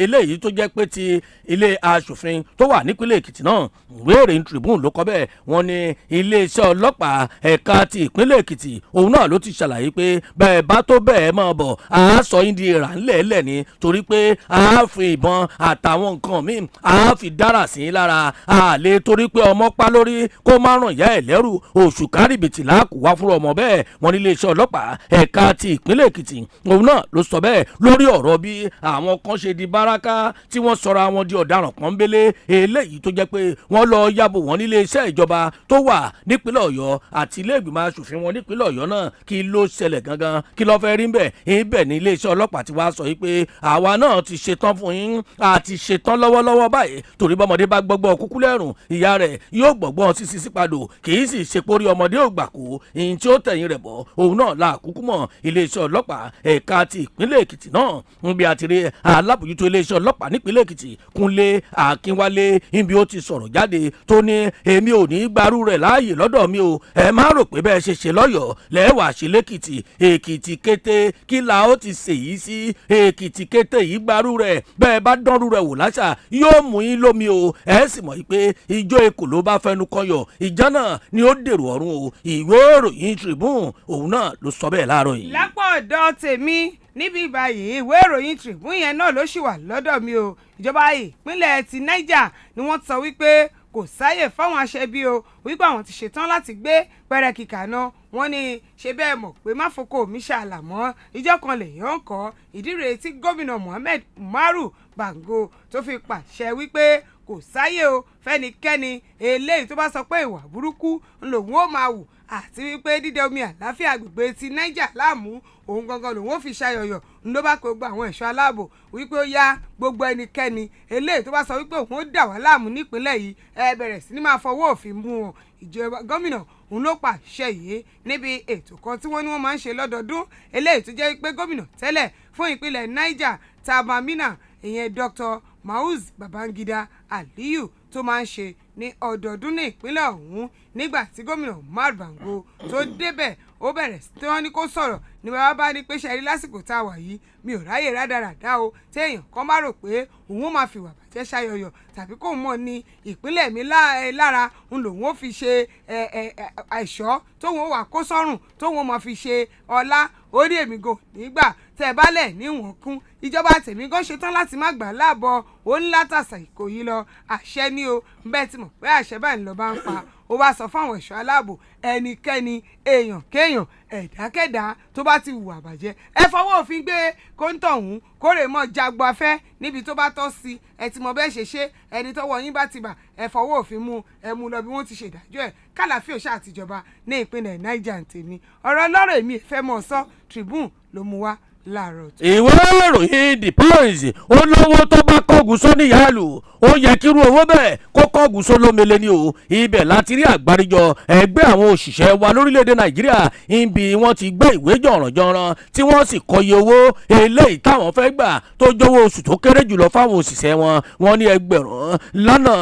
eléyìí tó jẹ́ pé ti ilé aṣòfin tó wà nípínlẹ̀ Èkìtì náà ìwé ìròyìn Tribune ló kọ bẹ́ẹ̀ wọ́n ní iléeṣẹ́ ọlọ́pàá ẹ̀ka ti ìpínlẹ̀ Èkìtì òun náà ló ti ṣàlàyé pé bẹ́ẹ̀ bá tó bẹ́ẹ̀ máa bọ̀ á sọ yín di ìrà ńlẹ̀ẹ́lẹ̀ ni torí pé á fi ìbọn àtàwọn nǹkan míì á fi dára sí i lára àlè torí pé ọmọ pa lórí kó má ràn yá ẹ̀ lẹ́rù oṣù kárìbìtì láàkú wá fún ọmọ bẹ́ẹ̀ wọ́n ní iléeṣẹ́ ọlọ́pàá ẹ̀ka ti ìpínlẹ̀ Èkìtì òun náà ló sọ bẹ́ẹ̀ ló lórí ọ̀rọ̀ bí àwọn kan ṣe di báràkà tí wọ́n sọra wọn di ọ̀daràn pọ́nbélé eléyìí tó jẹ́ pé wọ́n lọ yàbò wọn nílé iṣẹ́ ìjọba tó wà nípínlẹ̀ ọ̀yọ́ àti ilé ìgbìmọ̀ asòfin wọn nípínlẹ̀ ọ̀yọ́ náà kí ló ṣẹlẹ̀ gangan kí ló fẹ́ rí bẹ́ẹ̀ ibẹ̀ ní iléeṣẹ́ ọlọ́pàá ti wá sọ yìí pé àwa náà ti ṣetán fún yín àti ṣetán lọ́wọ́lọ́wọ́ báyìí torí bọ́mọdé bá gbọ́gbọ́ kúkú lẹ́rùn ìyá rẹ̀ yóò gbọ́gbọ́n sísí sípadò kì í sì ṣe pórí ọmọdé ò gbà kó ìyìn tí ó tẹ̀yìn rẹ̀ bọ̀ òun náà la kúkú mọ̀ iléeṣẹ́ ọlọ́pàá ẹ̀ka ti ìpínlẹ̀ èkìtì náà ń bí àtìrí alábòjútó iléeṣẹ́ ọlọ́pàá nípínlẹ̀ èkìtì kúnlé akínwálé níbi ó ti sọ̀rọ̀ jáde tó ní èmi ò ní gbarú rẹ̀ láàyè lọ́dọ̀ mi o ẹ má rò pé bẹ́ẹ̀ ṣe lọ́yọ̀ọ́ lẹ́wà ṣe lẹ́kìtì èkìtì kété kí la ó ti ṣèyí sí èkìtì kété yìí gbarú rẹ̀ bẹ́ẹ̀ bá dánrú rẹ̀ wò láṣà yóò mú yín lómi o ẹ sì mọ̀ pé ijó ekò ló bá fẹnu kọyọ̀ ìjà náà ni ó dèrò ọ̀run o ìwé ìròyìn Tribune òun náà ló sọ bẹ́ẹ̀ láàárọ̀ yìí. lápò ọ̀dọ̀ tèmi níbí báyìí ìwé ìròyìn Tribune yẹn náà ló ṣì wà lọ́dọ̀ mi o ìjọba ìpínlẹ̀ ti Niger ni wọ́n sọ wípé kò sáyè fáwọn aṣebi o wípé àwọn ti ṣetán láti gbé pẹrẹkì kaná wọ́n ní ṣe bẹ́ẹ̀ mọ̀ pé má foko mi ṣàlàmọ́ ìjọ kan lèèyàn kọ́ ìdí rèé tí gómìnà Mohammed Umaru Bango tó fi pàṣẹ wípé kò sáyè o fẹ́nikẹ́ni eléyìí tó bá sọ pé ìwà burúkú lòun ó máa wù àti wípé dídẹ omi àláfíà agbègbè ti Niger láàmú òun gangan lòun ó fi ṣayọyọ ló bá kó gbogbo àwọn ẹ̀ṣọ́ aláàbò wípé ó yá gbogbo ẹnikẹ́ni eléyìí tó bá sọ wípé òun ó dà wá láàmú nípínlẹ̀ yìí ẹ bẹ̀rẹ̀ sí ní máa fọwọ́ òfin mú wọn ìjọba gómìnà òun ló pàṣẹ yìí níbi ètò kan tí wọ́n ní wọ́n máa ń ṣe lọ́dọọdún eléyìí tó jẹ́ pé gómìnà tẹ́lẹ̀ fún ìpínlẹ̀ Niger Tabamina ìyẹn Dr. Mauz Babangida Aliyu tó máa ń ṣe ní ọdọọdún ní ìpínlẹ̀ ọ̀hún nígbà tí gómìnà Umar Bango tó débẹ̀ ó bẹ̀rẹ̀ sí tí wọ́n ní kó sọ̀rọ̀ ní bàbá bá ní pé ṣe rí lásìkò tá a wà yìí mi ò ráyè rádaràdá o téèyàn kan bá rò pé òun ó máa fi wà bàjẹ́ ṣayọyọ̀ tàbí kó mọ̀ ní ìpínlẹ̀ mi lára ń lòun ó fi ṣe ẹ̀ṣọ́ tóun ó wà kó sọ́rùn tóun ó máa fi ṣe ọlá orí èmi gò nígbà tẹ́ ẹ bá lẹ̀ níwọ̀n kún ìjọba tèmi gan ṣetán láti má gbà láàbọ̀ ó ní látàṣà Ìkòyí lọ àṣẹ ní o bẹ́ẹ̀ ti mọ̀ pé àṣẹ báyìí lọ bá ń pa ó wá sọ fáwọn ẹ̀ṣọ́ aláàbò ẹnikẹ́ni èèyàn kéèyàn ẹ̀dákẹ́dá tó bá ti hùwà bàjẹ́ ẹ fọwọ́ òfin gbé kóńtọ̀ ọ̀hún kórè mọ́ jagbo afẹ́ níbi tó bá tọ́ sí ẹ ti mọ bẹ́ẹ̀ ṣe ṣe ẹni tọ́wọ́ yín bá ti bà ẹ fọwọ́ òfin mú ẹ mú lọ bí wọ́n ti ṣèdájọ́ ẹ̀ kálàfíà òṣà àtijọba ní ìpínlẹ̀ Niger tèmi ọ̀rọ̀ ọlọ́rọ̀ èmi ìfẹ́ mọ̀ sọ Tribune ló mú wá láàárọ̀. ìwé ìròyìn The Punch ó lówó tó bá kọ́gùn só níyàlù ó yẹ kírú owó bẹ́ẹ̀ kó kọ́gùn só lómele ni o ibẹ̀ láti rí àgbáríjọ ẹgbẹ́ àwọn òṣìṣẹ́ wa lórílẹ̀‐èdè Nàìjíríà ibi wọ́n ti gbé ìwé jọ̀rànjọ̀ràn tí wọ́n sì kọyé owó eléyìí táwọn fẹ́ gbà tó jówó oṣù tó kéré jùlọ fáwọn òṣìṣẹ́ wọn ní ẹgbẹ̀rún lọ́nà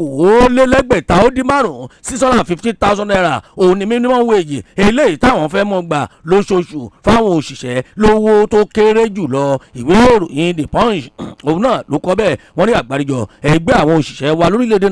okòólélẹ́gbẹ̀ta ó dín márùn-ún 650,000 naira òun ni minimum wage eléyìí táwọn fẹ́ mọ́ gbà lóṣooṣù fáwọn òṣìṣẹ́ lówó tó kéré jùlọ ìwé ìròyìn The Punch òun náà ló kọ bẹ́ẹ̀ wọ́n ní àgbáríjọ ẹgbẹ́ àwọn òṣìṣẹ́ wa lórílẹ̀‐èdè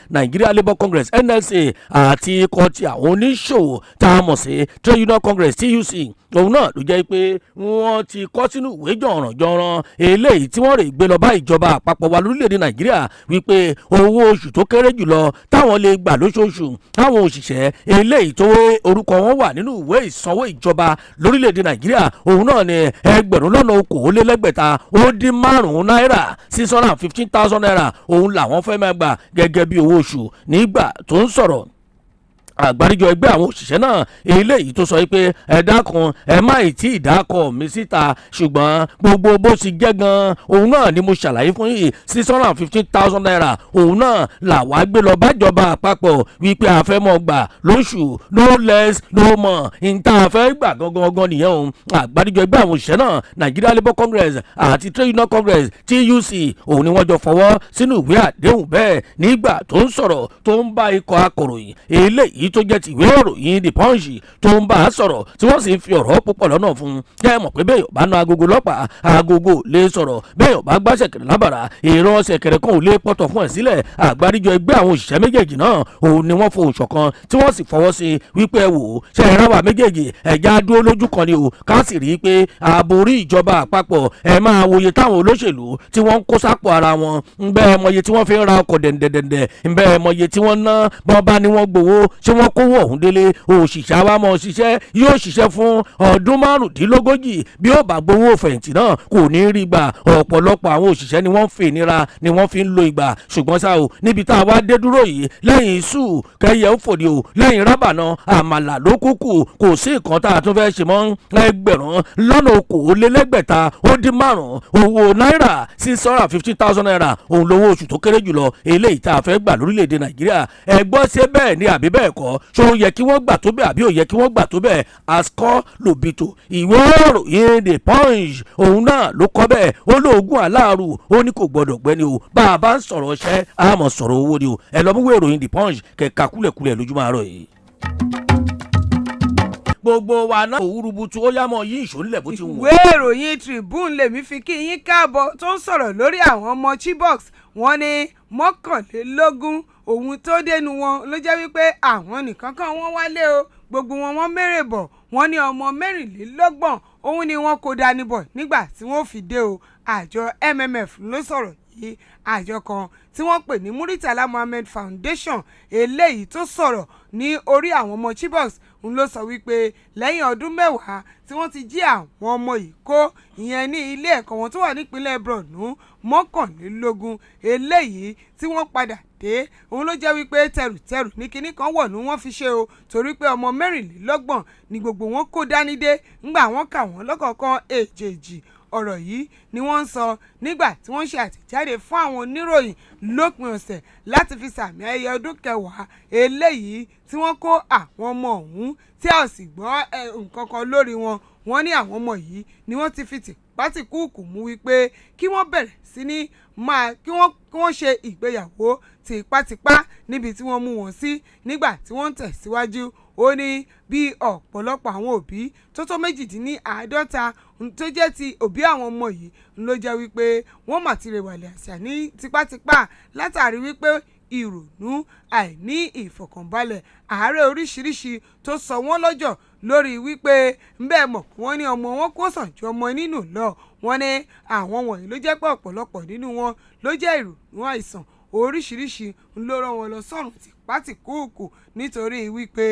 Nigeria Labour Congress NLC àti ikọ̀ ti àwọn oníṣòwò tá a mọ̀ sí Trade Union Congress TUC òun náà ló jẹ́ pé wọ́n ti kọ́ sínú ìwé jọ̀rànjọ̀ràn eléyìí tí wọ́n rè gbé lọ bá ìjọba àpapọ̀ wa lórílẹ̀‐èdè Nàìjíríà wípé owó oṣù tó kéré jùlọ táwọn lè gbà lóṣooṣù táwọn òṣìṣẹ́ eléyìí tó orúkọ wọn wà nínú ìwé ìsanwó ìjọba lórílẹ̀‐èdè Nàìjíríà òun náà ní ẹgbẹ̀rún lọ́nà okòólélẹ́gbẹ̀ta ó dín márùn-ún náírà 615,000 naira òun làwọn fẹ́ máa gbà gẹ́gẹ́ bí owó oṣù nígbà tó ń sọ̀rọ̀ àgbáríjọ ẹgbẹ́ àwọn òṣìṣẹ́ náà eléyìí tó sọ pé ẹ dákun ẹ má ì tí ì dákọ̀ mi síta ṣùgbọ́n gbogbo bó ti jẹ́ gan òun náà ni mo ṣàlàyé fún yìí 615,000 naira òun náà làwa gbé lọ bájọba àpapọ̀ wípé a fẹ́ mọ́ gbà lóṣù no less no more níta fẹ́ gbà gangan nìyẹn òun àgbáríjọ ẹgbẹ́ àwọn òṣìṣẹ́ náà Nigeria Labour Congress àti Trade Union Congress TUC òun ni wọ́n jọ fọwọ́ sínú ìwé àdéhùn bẹ́ẹ̀ nígbà tó ń sọ̀rọ̀ tó ń bá ikọ̀ akọ̀ròyìn eléyìí tó jẹ́ ti ìwé ìròyìn The Punch tó ń bá a sọ̀rọ̀ tí wọ́n sì ń fi ọ̀rọ̀ púpọ̀ lọ́nà fún un jẹ́ mọ̀ pé bẹ́ẹ̀ yóò bá ná agogo lọ́pàá agogo lè sọ̀rọ̀ bẹ́ẹ̀ yóò bá gbá ṣẹ̀kẹ̀rẹ̀ lábàrá èrò ṣẹ̀kẹ̀rẹ̀ kan ò lè pọ̀tọ̀ fún ẹ̀ sílẹ̀ àgbáríjọ ẹgbẹ́ àwọn òṣìṣẹ́ méjèèjì náà òun ni wọ́n fohùn ṣọ̀kan tí wọ́n sì fọwọ́ sí wípé ẹ wò ó ṣe é ráwà méjèèjì ẹ̀já dúró lójú kan ni o ká sì rí i pé ààbò orí ìjọba àpapọ̀ ẹ máa wòye táwọn olóṣèlú tí wọ́n ń kó sápò ara wọn ń bẹ́ẹ̀ mọye tí wọ́n fi ń ra ọkọ̀ dẹ̀ndẹ̀dẹ̀ndẹ̀ ń bẹ́ẹ̀ mọye tí wọ́n ná bọ́n bá ní wọ́n gbowó ṣe tí wọ́n kówó ọ̀hún délé òṣìṣẹ́ wa mọ̀ ṣiṣẹ́ yóò ṣiṣẹ́ fún ọdún márùndínlógójì bí ó bá gbowó fẹ̀yìntì náà kò ní rí gbà ọ̀pọ̀lọpọ̀ àwọn òṣìṣẹ́ ni wọ́n ń fi ìnira ni wọ́n fi ń lo ìgbà ṣùgbọ́n ṣá o níbi tá a wá dé dúró yìí lẹ́yìn iṣu kẹyẹ ó fòdì o lẹ́yìn rábànà àmàlà ló kúkú kò sí nǹkan tá a tún fẹ́ ṣe mọ́ ẹgbẹ̀rún lọ́nà okòólélẹ́gbẹ̀ta ó dín márùn-ún owó náírà $650,000 òun lówó oṣù tó kéré jùlọ eléyìí tá a fẹ́ gbà lórílẹ̀‐èdè nàìjíríà ẹgbọ́n ṣe bẹ́ẹ̀ ni àbí bẹ́ẹ̀ kọ́ ṣó yẹ kí wọ́n gbà tó bẹ́ẹ̀ àbí ò yẹ kí wọ́n gbà tó bẹ́ẹ̀ àsìkò lòbìtò ìwé ìròyìn The Punch òun náà ló kọ́ bẹ́ẹ̀ ó lóògùn aláàrù ó ní kò gbọdọ̀ gbẹ́ni o bá a bá ń sọ̀rọ̀ ṣẹ́ a mọ̀ sọ̀rọ̀ owó ni o ẹ lọ́ mú ìwé ìròyìn The Punch kẹ̀ka kúlẹ̀kúlẹ̀ lójúmọ́ àárọ̀ yìí gbogbo wa náà òwúrúbutu ó yá mọ yí ìṣòlẹ̀ bó ti wù. ìwé ìròyìn Tribune lèmi fi kí yín káàbọ̀ tó ń sọ̀rọ̀ lórí àwọn ọmọ Chibok wọ́n ní 21 ohun tó dénú wọn ló jẹ́ wípé àwọn nìkan kan wọ́n wálé o gbogbo wọn wọ́n mèrè bọ̀ wọ́n ní ọmọ 24 òun ni wọ́n kó dání bọ̀ nígbà tí wọ́n fi dé o àjọ MMF ló sọ̀rọ̀ yìí àjọ kan tí wọ́n pè ní Muritala Muhammed Foundation eléyìí tó sọ̀rọ̀ ní orí àwọn ọmọ Chibok ń ló sọ wípé lẹ́yìn ọdún 10 tí wọ́n ti jí àwọn ọmọ yìí kó ìyẹn ní ilé ẹ̀kọ́ wọn tó wà nípínlẹ̀ Borno 21 eléyìí tí wọ́n padà dé òun ló jẹ́ wípé tẹrùtẹrù ní kinní kan wọ̀ ní wọ́n fi ṣe o torí pé ọmọ 24 ni gbogbo wọn kó dání dé ńgbà wọ́n kà wọ́n lọ́kọ̀ọ̀kan èjèèjì ọ̀rọ̀ yìí ni wọ́n ń sọ nígbà tí wọ́n ṣe àtẹ̀jáde fún àwọn oníròyìn lópin ọ̀sẹ̀ láti fi sàmì ayẹyẹ ọdún 10 eléyìí tí wọ́n kó àwọn ọmọ ọ̀hún tí a ò sì gbọ́ nǹkan kan lórí wọn wọ́n ní àwọn ọmọ yìí ni wọ́n ti fi tìpátìkúùkù mú wípé kí wọ́n bẹ̀rẹ̀ sí ní máa kí wọ́n ṣe ìgbéyàwó tipátipá níbi tí wọ́n mú wọn sí nígbà tí wọ́n ń tẹ̀síwájú ó ní bí ọ̀pọ̀lọpọ̀ àwọn òbí tó 52 tó jẹ́ ti òbí àwọn ọmọ yìí ló jẹ́ wípé wọ́n mà ti rèwàlẹ̀ àṣà ní tipátipá látàrí wípé ìrònú àìní ìfọ̀kànbalẹ̀ àárẹ̀ oríṣiríṣi tó sọ wọ́n lọ́jọ́ lórí wípé bẹ́ẹ̀ mọ̀ wọ́n ní ọmọ wọn kó sàn ju ọmọ nínú lọ wọ́n ní àwọn wọ̀nyí ló jẹ́ pé ọ̀pọ̀lọpọ̀ nínú wọn ló jẹ́ ìrònú àìsàn oríṣiríṣi ló rán wọn lọ sọ́run tìpátìkúùkù nítorí wípé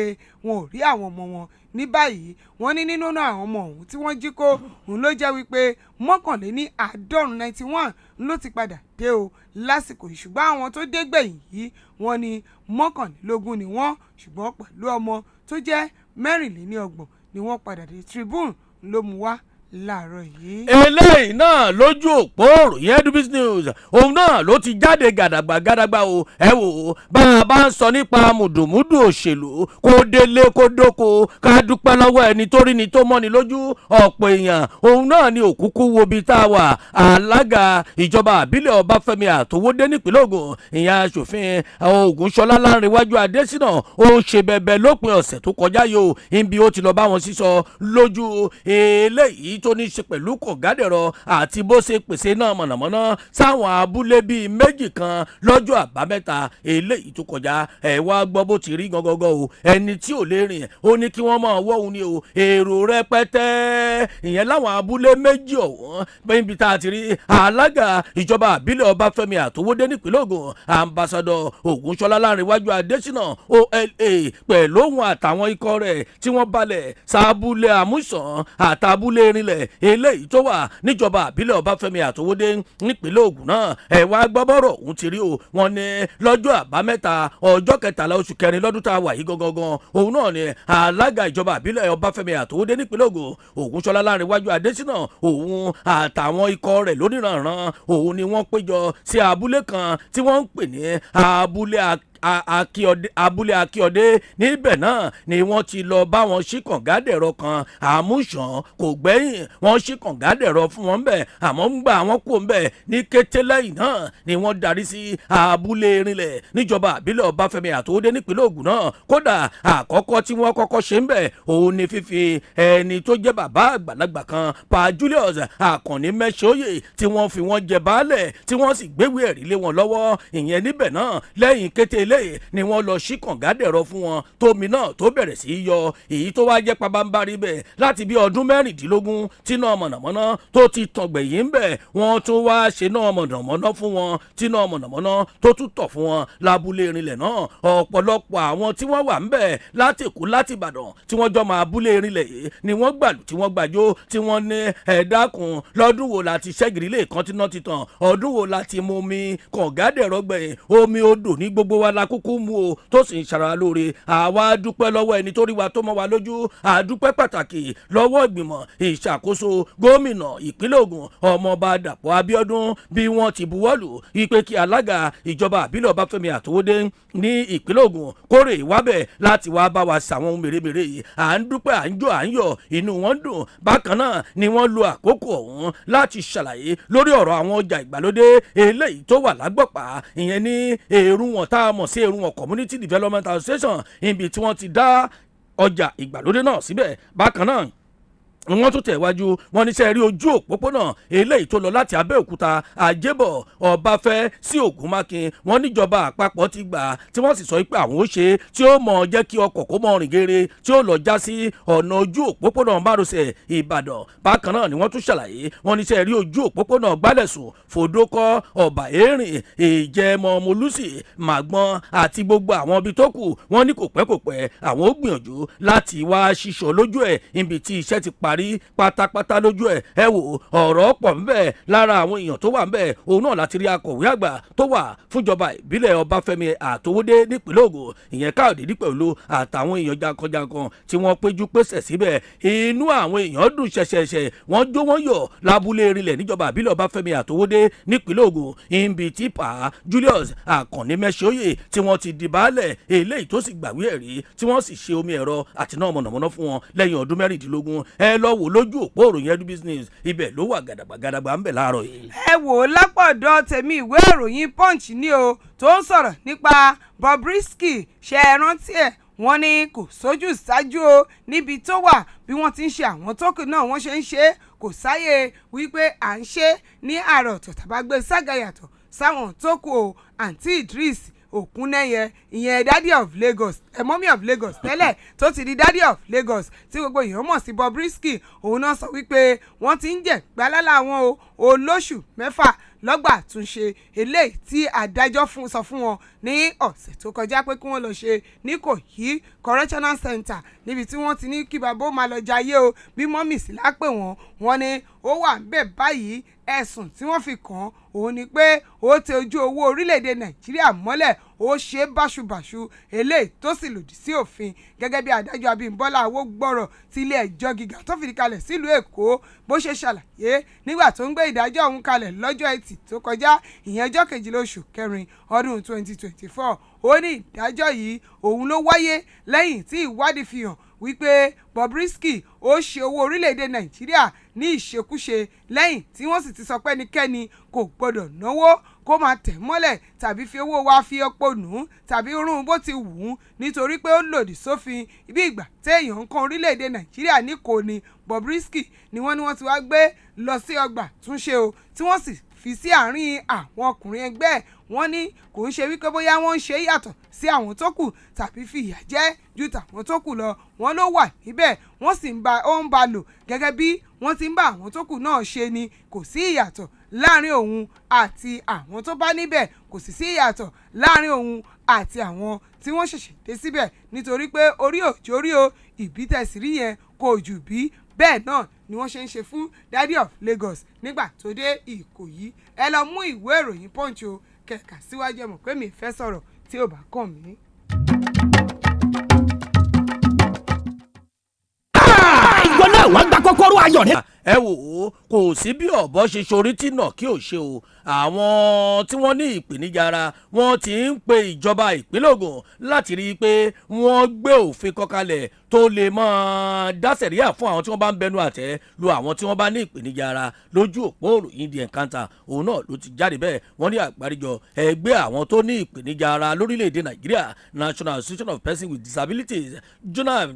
wọn ò rí àwọn ọmọ wọn ní báyìí wọ́n ní nínú àwọn ọmọ ọ̀hún tí wọ́n jí kó òun ló jẹ́ wípé 91 ló ti padà dé o lásìkò ìṣùgbọ́n àwọn tó dé gbẹ̀yìn yìí wọ́n ní 21 ni wọ́n ṣùgbọ́n pẹ̀lú ọmọ tó jẹ́ 24 ni wọ́n padà dé. Tribune ló mú wá láàárọ̀ yìí. eléyìí náà lójú òpó òròyìn Edubis News òun náà ló ti jáde gàdàgbà o ẹ wò ó bá a bá ń sọ nípa mùdùmùdù òṣèlú kó délé kó dóko ká dúpẹ́ lọ́wọ́ ẹni tó rí ni tó mọ́ni lójú ọ̀pọ̀ èèyàn òun náà ni òkúkú wo bí tá a wà alága ìjọba àbílẹ̀ Ọbáfẹ́mi Àtòwódé nípínlẹ̀ Ògùn ìyẹn aṣòfin Ògúnṣọlá Lánrewájú Adésínà ó ń ṣe bẹ̀bẹ̀ lópin ọ̀sẹ̀ tó kọjá yìí o ibi ó ti lọ bá wọn sísọ lójú eléyìí tó ní í ṣe pẹ̀lú kọ̀gádẹ̀rọ àti bó ṣe pèsè náà mọ̀nàmọ́ná sáwọn abúlé bíi méjì kan lọ́jọ́ àbámẹ́ta eléyìí tó kọjá ẹ̀ wá gbọ́ bó ti rí gangan o ẹni tí ò lè rìn ó ní kí wọ́n máa wọ́ òun ni o èrò rẹpẹtẹ ìyẹn láwọn abúlé méjì ọ̀hún níbi tá a ti rí alága ìjọba àbílẹ̀ Ọbáfẹ́mi Àtòwódé nípínlẹ̀ Ògùn ambassadọ Ògúnṣọlá Lánrewájú Adésínà OLA pẹ̀lú òun àtàwọn ikọ̀ rẹ̀ tí wọ́n balẹ̀ sábúlé àmúṣàn àtàbúlé rinlẹ̀ eléyìí tó wà níjọba àbílẹ̀ Ọbáfẹ́mi Àtòwódé nípínlẹ̀ Ògùn náà ẹ̀ wá gbọ́bọ̀rọ̀ òun ti rí o wọ́n ní lọ́jọ́ àbámẹ́ta ọjọ́ 13 oṣù kẹrin lọ́dún tá a wà yìí gangan òun náà ni alága ìjọba àbílẹ̀ Ọbáfẹ́mi Àtòwódé nípínlẹ̀ Ògùn Ògúnṣọlá Lánrewájú Adésínà òun àtàwọn ikọ̀ rẹ̀ lóníranran òun ni wọ́n péjọ sí abúlé kan tí wọ́n ń pè ní abúlé akíọdé níbẹ̀ náà ni wọ́n ti lọ bá wọn ṣí kàngádẹ̀rọ kan àmúṣàn kò gbẹ́yìn wọ́n ṣí kàngádẹ̀rọ fún wọn bẹ̀ àmọ́ ń gbà wọ́n kó bẹ̀ ní kété lẹ́yìn náà ni wọ́n darí sí abúlé rinlẹ̀ níjọba àbílẹ̀ Ọbáfẹ́mi Àtòwódé nípínlẹ̀ Ògùn náà kódà àkọ́kọ́ tí wọ́n kọ́kọ́ ṣe ń bẹ̀ òun ni fífi ẹni tó jẹ́ bàbá àgbàlagbà kan Pa Julius Àkànní Mẹ́ṣọ́yè tí wọ́n fi wọ́n jẹ baálẹ̀ tí wọ́n sì gbéwèé ẹ̀rí lé wọn lọ́wọ́ ìyẹn níbẹ̀ náà lẹ́yìn kété eléyìí ni wọ́n lọ sí kàngádẹ̀rọ fún wọn tómi náà tó bẹ̀rẹ̀ sí í yọ èyí tó wá jẹ́ pabambarí bẹ̀ láti bí ọdún mẹ́rìndínlógún tíná mọ̀nàmọ́ná tó ti tàn gbẹ̀yìn bẹ̀ wọ́n tún wá ṣe náà mọ̀nàmọ́ná fún wọn tíná mọ̀nàmọ́ná tó tún tọ̀ fún wọn lábúlé irinlẹ̀ náà ọ̀pọ̀lọpọ̀ àwọn tí wọ́n wà ń bẹ̀ láti Èkó láti Ìbàdàn tí wọ́n jọ máa búlé irinlẹ̀ yìí ni wọ́n gbàlù tí wọ́n gbàjó tí wọ́n ní ẹ̀dákun lọ́dún wo láti ṣẹ́gìrì lè kan tí náà ti tàn ọdún wo láti mú mi kàngádẹ̀rọ gbẹ̀yìn omi odò ní gbogbo wa la kúkú mu o tó sì ń ṣara lóore àwa dúpẹ́ lọ́wọ́ ẹni tó rí wa tó mọ́ wa lójú àdúpẹ́ pàtàkì lọ́wọ́ ìgbìmọ̀ ìṣàkóso gómìnà ìpínlẹ̀ Ògùn ọmọọba Dàpọ̀ Abíọ́dún bí wọ́n ti buwọ́lù ipe kí alága ìjọba àbílẹ̀ Ọbáfẹ́mi Àtòwódé ní ìpínlẹ̀ Ògùn kórè ìwábẹ̀ láti wá bá wa ṣàwọn ohun mèremère yìí à ń dúpẹ́ à ń jó à ń yọ̀ inú wọn dùn bákan náà ni wọ́n lo àkókò ọ̀hún láti ṣàlàyé lórí ọ̀rọ̀ àwọn ọjà ìgbàlódé eléyìí tó wà lágbọ̀pá ìyẹn ní Èrúwọ̀n tá a mọ̀ sí Èrúwọ̀n Community Development Association ibi tí wọ́n ti dá ọjà ìgbàlódé náà síbẹ̀ bákan náà wọ́n tún tẹ̀wájú wọn ní sẹ́ẹ̀rí ojú òpópónà eléyìí tó lọ láti Abẹ́òkúta Àjẹbọ̀ Ọbáfẹ́ sí Ògúnmákin wọn níjọba àpapọ̀ ti gbà tí wọ́n sì sọ pé àwọn ó ṣe tí ó mọ̀ jẹ́ kí ọkọ̀ kó mọ̀ rìn geere tí ó lọ já sí ọ̀nà ojú òpópónà márosẹ̀ Ìbàdàn bákan náà ni wọ́n tún ṣàlàyé wọn ní sẹ́ẹ̀rí ojú òpópónà Gbálẹ̀sùn Fòdókọ́ Ọ̀bà Èrìn Ìjẹ̀mọ̀ Mọ̀lúsì Màgbọ́n àti gbogbo àwọn ibi tó kù wọ́n ní kò pẹ́ àwọn ó gbìyànjú láti wá ṣíṣọ lójú ẹ̀ ibi tí iṣẹ́ ti parí pátápátá lójú ẹ wò ọ̀rọ̀ pọ̀ ńbẹ̀ lára àwọn èèyàn tó wà ńbẹ̀ òun náà láti rí akọ̀wé àgbà tó wà fúnjọba ìbílẹ̀ Ọbáfẹ́mi Àtòwódé nípínlẹ̀ Ògùn ìyẹn Káyọ̀dé Dípẹ̀olú àtàwọn èèyàn jankan-jankan tí wọ́n péjú pésẹ̀ síbẹ̀ inú àwọn èèyàn dùn ṣẹ̀ṣẹ̀ṣẹ̀ wọ́n jó wọ́n yọ̀ lábúlé irinlẹ̀ níjọba ìbílẹ̀ Ọbáfẹ́mi Àtòwódé nípínlẹ̀ Ògùn ibi tí pa Julius Àkànní Mẹ́ṣọ́yè tí wọ́n ti di baálẹ̀ eléyìí tó sì gbàwé ẹ̀rí tí wọ́n sì ṣe omi ẹ̀rọ àti náà mọ̀nàmọ́ná fún wọn lẹ́yìn ọdún mẹ́rìndínlógún ẹ lọ wò lójú òpó ìròyìn Edu Business ibẹ̀ ló wà gàdàgbà ń bẹ̀ láàárọ̀ yìí. ẹ wò ó lápọ̀dọ̀ tèmi ìwé ìròyìn Punch ní o tó ń sọ̀rọ̀ nípa Bobrisky ṣe é rántí ẹ̀ wọ́n ní kò sójú ṣáájú o níbi tó wà bí wọ́n ti ń ṣe àwọn tókù náà wọ́n ṣe ń ṣe kò sáyè wípé à ń ṣe ní àrà ọ̀tọ̀ tàbágbé ságà yàtọ̀ sáwọn tókù o àǹtí Idris Òkúnnẹ́yẹ ìyẹn daddy of Lagos mommy of Lagos tẹ́lẹ̀ tó ti di daddy of Lagos tí gbogbo èèyàn mọ̀ sí Bobrisky òun náà sọ wípé wọ́n ti ń jẹ gbálálà wọn o olóṣù 6 lọ́gbà àtúnṣe eléyìí tí adájọ́ sọ fún wọn ní ọ̀sẹ̀ tó kọjá pé kí wọ́n lọ ṣe ní Ìkòyí correctional center níbi tí wọ́n ti ní kí bàbá ó máa lọ jayé o bí mọ́mì sí lápè wọ́n ní ó wà ń bẹ̀ báyìí ẹ̀sùn tí wọ́n fi kàn án òun ni pé ó tẹ ojú owó orílẹ̀-èdè Nàìjíríà mọ́lẹ̀ ó ṣe báṣubàṣu eléyìí tó sì lòdì sí òfin gẹ́gẹ́ bí adájọ́ Abímbọ́lá Awógbọ́rọ̀ ti ilé ẹjọ́ gíga tó fìdí kalẹ̀ sílùú Èkó bó ṣe ṣàlàyé nígbà tó ń gbé ìdájọ́ ọ̀hún kalẹ̀ lọ́jọ́ Ẹtì tó kọjá ìyẹn ọjọ́ 12 oṣù kẹrin ọdún 2024 ó ní ìdájọ́ yìí òun ló wáyé lẹ́yìn tí ìwádìí fi hàn wípé Bobrisky ó ṣe owó orílẹ̀-èdè Nàìjíríà ní ìṣekúṣe lẹ́yìn tí wọ́n sì ti sọ pé ẹnikẹ́ni kò gbọ́dọ̀ náwó kó máa tẹ̀ mọ́lẹ̀ tàbí fi owó wa fi ọ̀pọ̀ nù tàbí rún bó ti wù ú nítorí pé ó lòdì sófin bí ìgbà téèyàn ń kan orílẹ̀-èdè Nàìjíríà ní kò ní Bobrisky ni wọ́n ti wá gbé lọ sí ọgbà túnṣe o tí wọ́n sì fi sí àárín àwọn ọkùnrin ẹgbẹ́ wọ́n ní kò ń ṣe wípé bóyá wọ́n ń ṣe yàtọ̀ sí àwọn tó kù tàbí fi ìyà jẹ ju tàwọn tó kù lọ wọ́n ló wà níbẹ̀ wọ́n sì ń bá lò gẹ́gẹ́ bí wọ́n ti ń bá àwọn tó kù náà ṣe ni kò sí ìyàtọ̀ láàrin òun àti àwọn tó bá níbẹ̀ kò sì sí ìyàtọ̀ láàrin òun àti àwọn tí wọ́n ṣẹ̀ṣẹ̀ dé síbẹ̀ nítorí pé orí òjòrí o ìbí tẹ̀sírí yẹn kò jù bí bẹ́ẹ̀ náà ni wọ́n ṣe ń ṣe fún daddy of Lagos nígbà tó dé Ìkòyí ẹ lọ mú ìwé ìròyìn Punch o kẹ̀kà síwájú ẹ mọ̀ pé mi fẹ́ sọ̀rọ̀ tí ò bá kàn mí. ìwọ náà wàá gba kọ́kọ́rọ́ ayọ̀ ní. ẹ wò ó kò sí bí ọ̀bọ ṣe sorí tí náà kí ò ṣe o àwọn tí wọ́n ní ìpèníjà ara wọ́n ti ń pe ìjọba ìpínlẹ̀ Ògùn láti rí i pé wọ́n gbé òfin kọkalẹ̀ tó lè máa dá sẹ̀ríà fún àwọn tí wọ́n bá ń bẹnu àtẹ́ lu àwọn tí wọ́n bá ní ìpèníjà ara lójú òpó ìròyìn The Encounter òun náà ló ti jáde bẹ́ẹ̀ wọ́n ní àgbáríjọ ẹgbẹ́ àwọn tó ní ìpèníjà ara lórílẹ̀‐èdè Nàìjíríà National Association of Persons with Disabilities JUNAP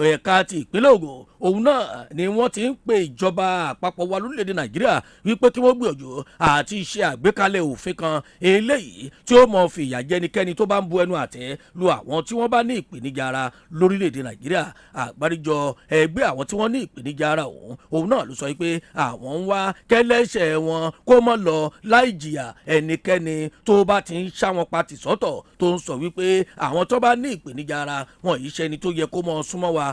ẹ̀ka ti ìpínlẹ̀ Ògùn òun náà náà ni wọ́n ti ń pe ìjọba àpapọ̀ wa lórílẹ̀‐èdè nàìjíríà wípé kí wọ́n gbìyànjú àti ṣe àgbékalẹ̀ òfin kan eléyìí tí ó mọ̀ fi ìyà jẹ ẹnikẹ́ni tó bá ń bu ẹnu àtẹ́ lu àwọn tí wọ́n bá ní ìpèníjà ara lórílẹ̀‐èdè nàìjíríà. àgbáríjọ ẹgbẹ́ àwọn tí wọ́n ní ìpèníjà ara òun náà ló sọ pé àwọn ń wá kẹ́lẹ́ṣẹ̀ wọn kó mọ́ lọ láì jìyà ẹnikẹ́ni tó bá ti ń ṣá wọn pa tìsọ́tọ̀ tó ń sọ wípé àwọn tó bá ní ìpèníjà ara wọn yìí ṣẹni tó yẹ kó mọ súnmọ́ wa.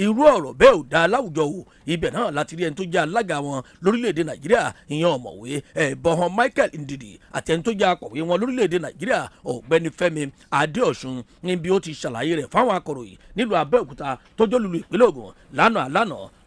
irú ọ̀rọ̀ bẹ́ẹ̀ ò dáa láwùjọ o. ibẹ̀ náà láti rí ẹni tó jẹ́ alága wọn lórílẹ̀‐èdè nàìjíríà ìyẹn ọ̀mọ̀wé ẹ̀bọ̀hàn Michael Ndidi àti ẹni tó jẹ́ akọ̀wé wọn lórílẹ̀‐èdè nàìjíríà ọ̀gbẹ́ni Fẹ́mi Adéọ̀sùn níbi ó ti ṣàlàyé rẹ̀ fáwọn akọ̀ròyìn nílùú Abẹ́òkúta tó jẹ́ lùlù ìpínlẹ̀ Ògùn lánàá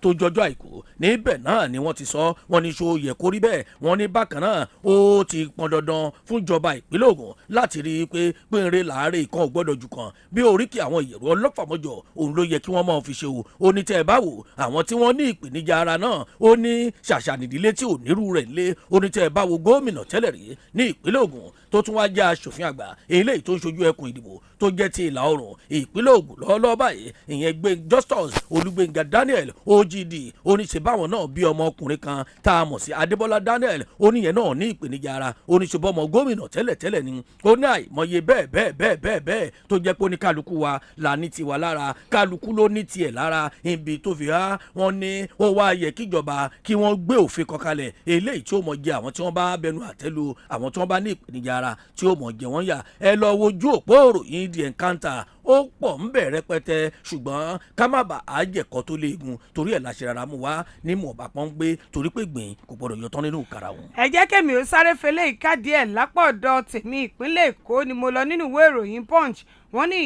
tó jọjọ́ àìkú. níbẹ̀ náà ni wọ́n ti sọ wọ́n ní ṣó yẹ kó rí bẹ́ẹ̀ wọ́n ní bákan náà ó ti pọn dandan fún ìjọba ìpínlẹ̀ Ògùn láti rí i pé pínrin láàárẹ̀ ìkan ò gbọ́dọ̀ jù kan bí oríkì àwọn ìyẹ̀rù ọlọ́fàmọ́jọ òun ló yẹ kí wọ́n máa fi ṣe o. ó ní tẹ́ ẹ bá wò àwọn tí wọ́n ní ìpèníjà ara náà ó ní ṣàṣà nìdílé tí ò nírú rẹ̀ lé. ó ní tẹ́ ẹ bá wo gómìnà tẹ́lẹ̀ rí ní ìpínlẹ̀ Ògùn tó tún wá jẹ́ aṣòfin àgbà eléyìí tó ń ṣojú ẹkùn ìdìbò tó jẹ́ ti ìlà oòrùn ìpínlẹ̀ Ògùn lọ́wọ́lọ́wọ́ báyìí ìyẹn Justus Olúgbénga Daniel OGD oníṣẹ́ báwọn náà bí ọmọkùnrin kan tá a mọ̀ sí Adébọ́lá Daniel oníyẹn náà ní ìpèníjà ara oníṣẹ́ bọ́mọ gómìnà tẹ́lẹ̀ ni ó ní àìmọye bẹ́ẹ̀ tó jẹ́ pé oníkálukú wa là ní tiwa lára kálukú ló ní tiẹ̀ lára ibi tó fi há wọn ní ó wá yẹ kíjọba kí wọ́n gbé òfin kan kalẹ̀ eléyìí tí ó mọ̀ jẹ àwọn tí wọ́n bá bẹnu àtẹ́lu àwọn tí wọ́n bá ní ìpèníjà ara tí ó mọ̀ jẹ wọ́n yà. ẹ lọ wojú òpó òròyìn The Encounter ó pọ̀ ń bẹ̀ rẹpẹtẹ ṣùgbọ́n ká má bàa jẹ̀kọ́ tó léegun torí ẹ̀ láṣẹ rárá mu wá ní mọ̀ọ́bà pọ́n gbé torí pé gbìn kò gbọ́dọ̀ yọ tán nínú ìkara wọn. ẹ jẹ́ kẹ́mi ó sáré fẹlẹ́ ìkádìí ẹ̀ lápọ̀dọ̀ tèmi ìpínlẹ̀ Èkó ni mo lọ nínú ìwé ìròyìn Punch wọ́n ní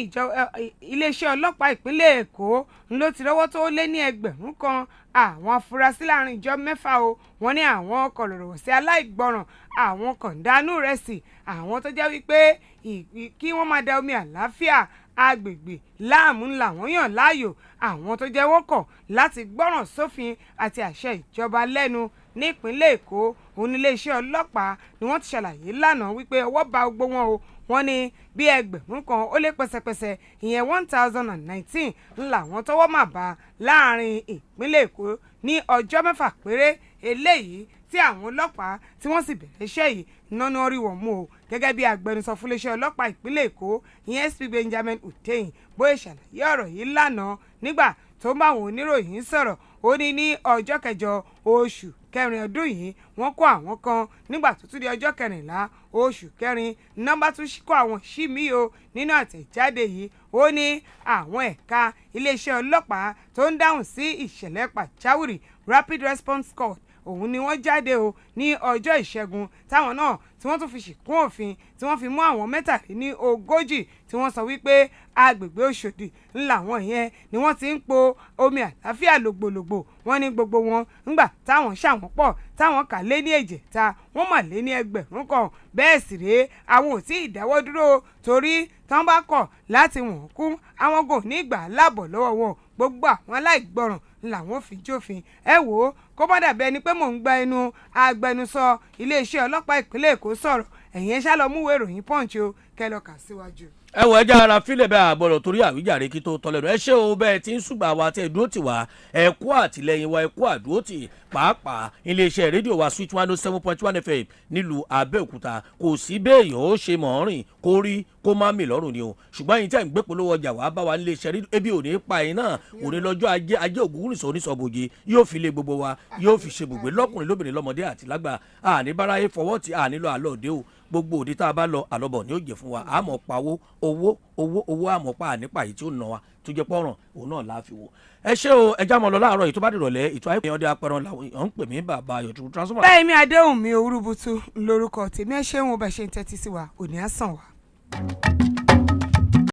iléeṣẹ́ ọlọ́pàá ìpínlẹ̀ Èkó ló ti rọ́wọ́ tó lé ní 1,000 kan àwọn afurasí láàrin ìjọ 6 o. wọ́n ní àwọn kọ̀lọ̀rọ̀wọ̀sí aláìgbọràn àwọn kọ̀ǹdánù rẹ̀ sí àwọn tó jẹ́ wípé kí wọ́n máa da omi àlàáfíà agbègbè láàmú làwọn yàn láàyò àwọn tó jẹ́ wọ́n kọ̀ láti gbọ́ràn sófin àti àṣẹ ìjọba lẹ́nu nípínlẹ̀ Èkó. òun iléeṣẹ́ ọlọ́pàá ni wọ́n ti ṣàlàyé lánàá wípé ọwọ́ bá gbogbo wọn o. wọ́n ní bí 1,000 kan ó lé pẹ́sẹ́pẹ́sẹ́ ìyẹn 1019 làwọn tọ́wọ́ mà bá láàrin ìpínlẹ̀ Èkó ní ọjọ́ 6 péré eléyìí tí àwọn ọlọ́pàá tí wọ́n sì bẹ̀rẹ̀ iṣẹ́ yìí nánà rí wọn mú o. gẹ́gẹ́ bí agbẹnusọ fún iléeṣẹ́ ọlọ́pàá ìpínlẹ̀ Èkó ìyẹn SP Benjamin Hundeyin bóyá ṣàlàyé ọ̀rọ̀ yìí lánàá nígbà tó ń bá àwọn oníròyìn sọ̀rọ̀ ó ní ọjọ́ 9 oṣù kẹrin ọdún yìí wọ́n kó àwọn kan nígbà tó tún di ọjọ́ 14 oṣù kẹrin nọ́mbà tún kó àwọn sí mi o. nínú àtẹ̀jáde yìí ó ní àwọn ẹ̀ka iléeṣẹ́ ọlọ́pàá tó ń dáhùn sí ìṣẹ̀lẹ̀ pàjáwìrì Rapid Response Squad òun ni wọ́n jáde o ní ọjọ́ ìṣẹ́gun táwọn náà tí wọ́n tún fi ṣìkún òfin tí wọ́n fi mú àwọn 43 tí wọ́n sọ wípé agbègbè Òṣòdì ńlá wọn yẹn ni wọ́n ti ń po omi àlàáfíà lògbòlògbò. wọ́n ní gbogbo wọn ńgbà táwọn ṣàwọn pọ̀ táwọn kà lé ní 6 wọ́n mà lé ní 1,000 kan. bẹ́ẹ̀ sì rèé àwọn ò tí ì dáwọ́ dúró torí tán bá kọ̀ láti wọ̀n kú àwọn gò ní ìgbà láàbọ̀ lọ́wọ́ wọn gbogbo àwọn aláìgbọràn làwọn fi jófin. ẹ wò ó kó má dàbí ẹni pé mò ń gba ẹnu agbẹnusọ iléeṣẹ́ ọlọ́pàá ìpínlẹ̀ Èkó sọ̀rọ̀ ẹ̀yin ẹ ṣá lọ múwèé ìròyìn Punch o kẹ́ lọ kà síwájú. ẹ wọ ẹja ara fílẹ̀ bẹ́ẹ̀ àgbọ̀dọ̀ torí àwíjàre kí tó tọ́lẹ̀ ẹ ṣé o bẹ́ẹ̀ tí ń ṣùgbà wa tẹ́ dúró tì wá ẹ kú àtìlẹ́yìn wa ẹ kú àdúró tì pàápàá iléeṣẹ́ rédíò wa Sweet 107.1 FM nílùú Abẹ́òkúta kò sí bẹ́ẹ̀ yóò ṣe mọ̀ rìn kó rí kó má mì lọ́rùn ni o ṣùgbọ́n yìí tẹ́ ń gbé polówó ọjà wá bá wa níléeṣẹ́ rédíò ebi ò ní pa yín náà òní lọ́jọ́ ajé Ògúngúnnísọ̀ oníṣọ̀bòjì yóò fi lé gbogbo wa yóò fi ṣe gbogbo lọ́kùnrin lóbìnrin lọ́mọdé àti lágbà àní báráyé fọwọ́ tí àní lọ àlọ́ òde o gbogbo òde tá a bá lọ àlọ́bọ̀ ni ó jẹ́ fún wa àmọ́ pa owó àmọ́ pa ànípa yìí tí ó nà wa tó jẹ́ pọ́nrán òun náà la fi wò. ẹ ṣé o ẹja mọ̀ lọ láàárọ̀ yìí tó bá dìrọ̀lẹ́ ètò àìpẹ́ ọdẹ apẹran làwọn èèyàn ń pè mí bàbá ayọ̀tún transformer. bẹ́ẹ̀ mi Adéhùnmí Orúbùtù lórúkọ tèmi ẹ ṣé wọn bá ṣe ń tẹ́tí sí wa òní á sàn wá.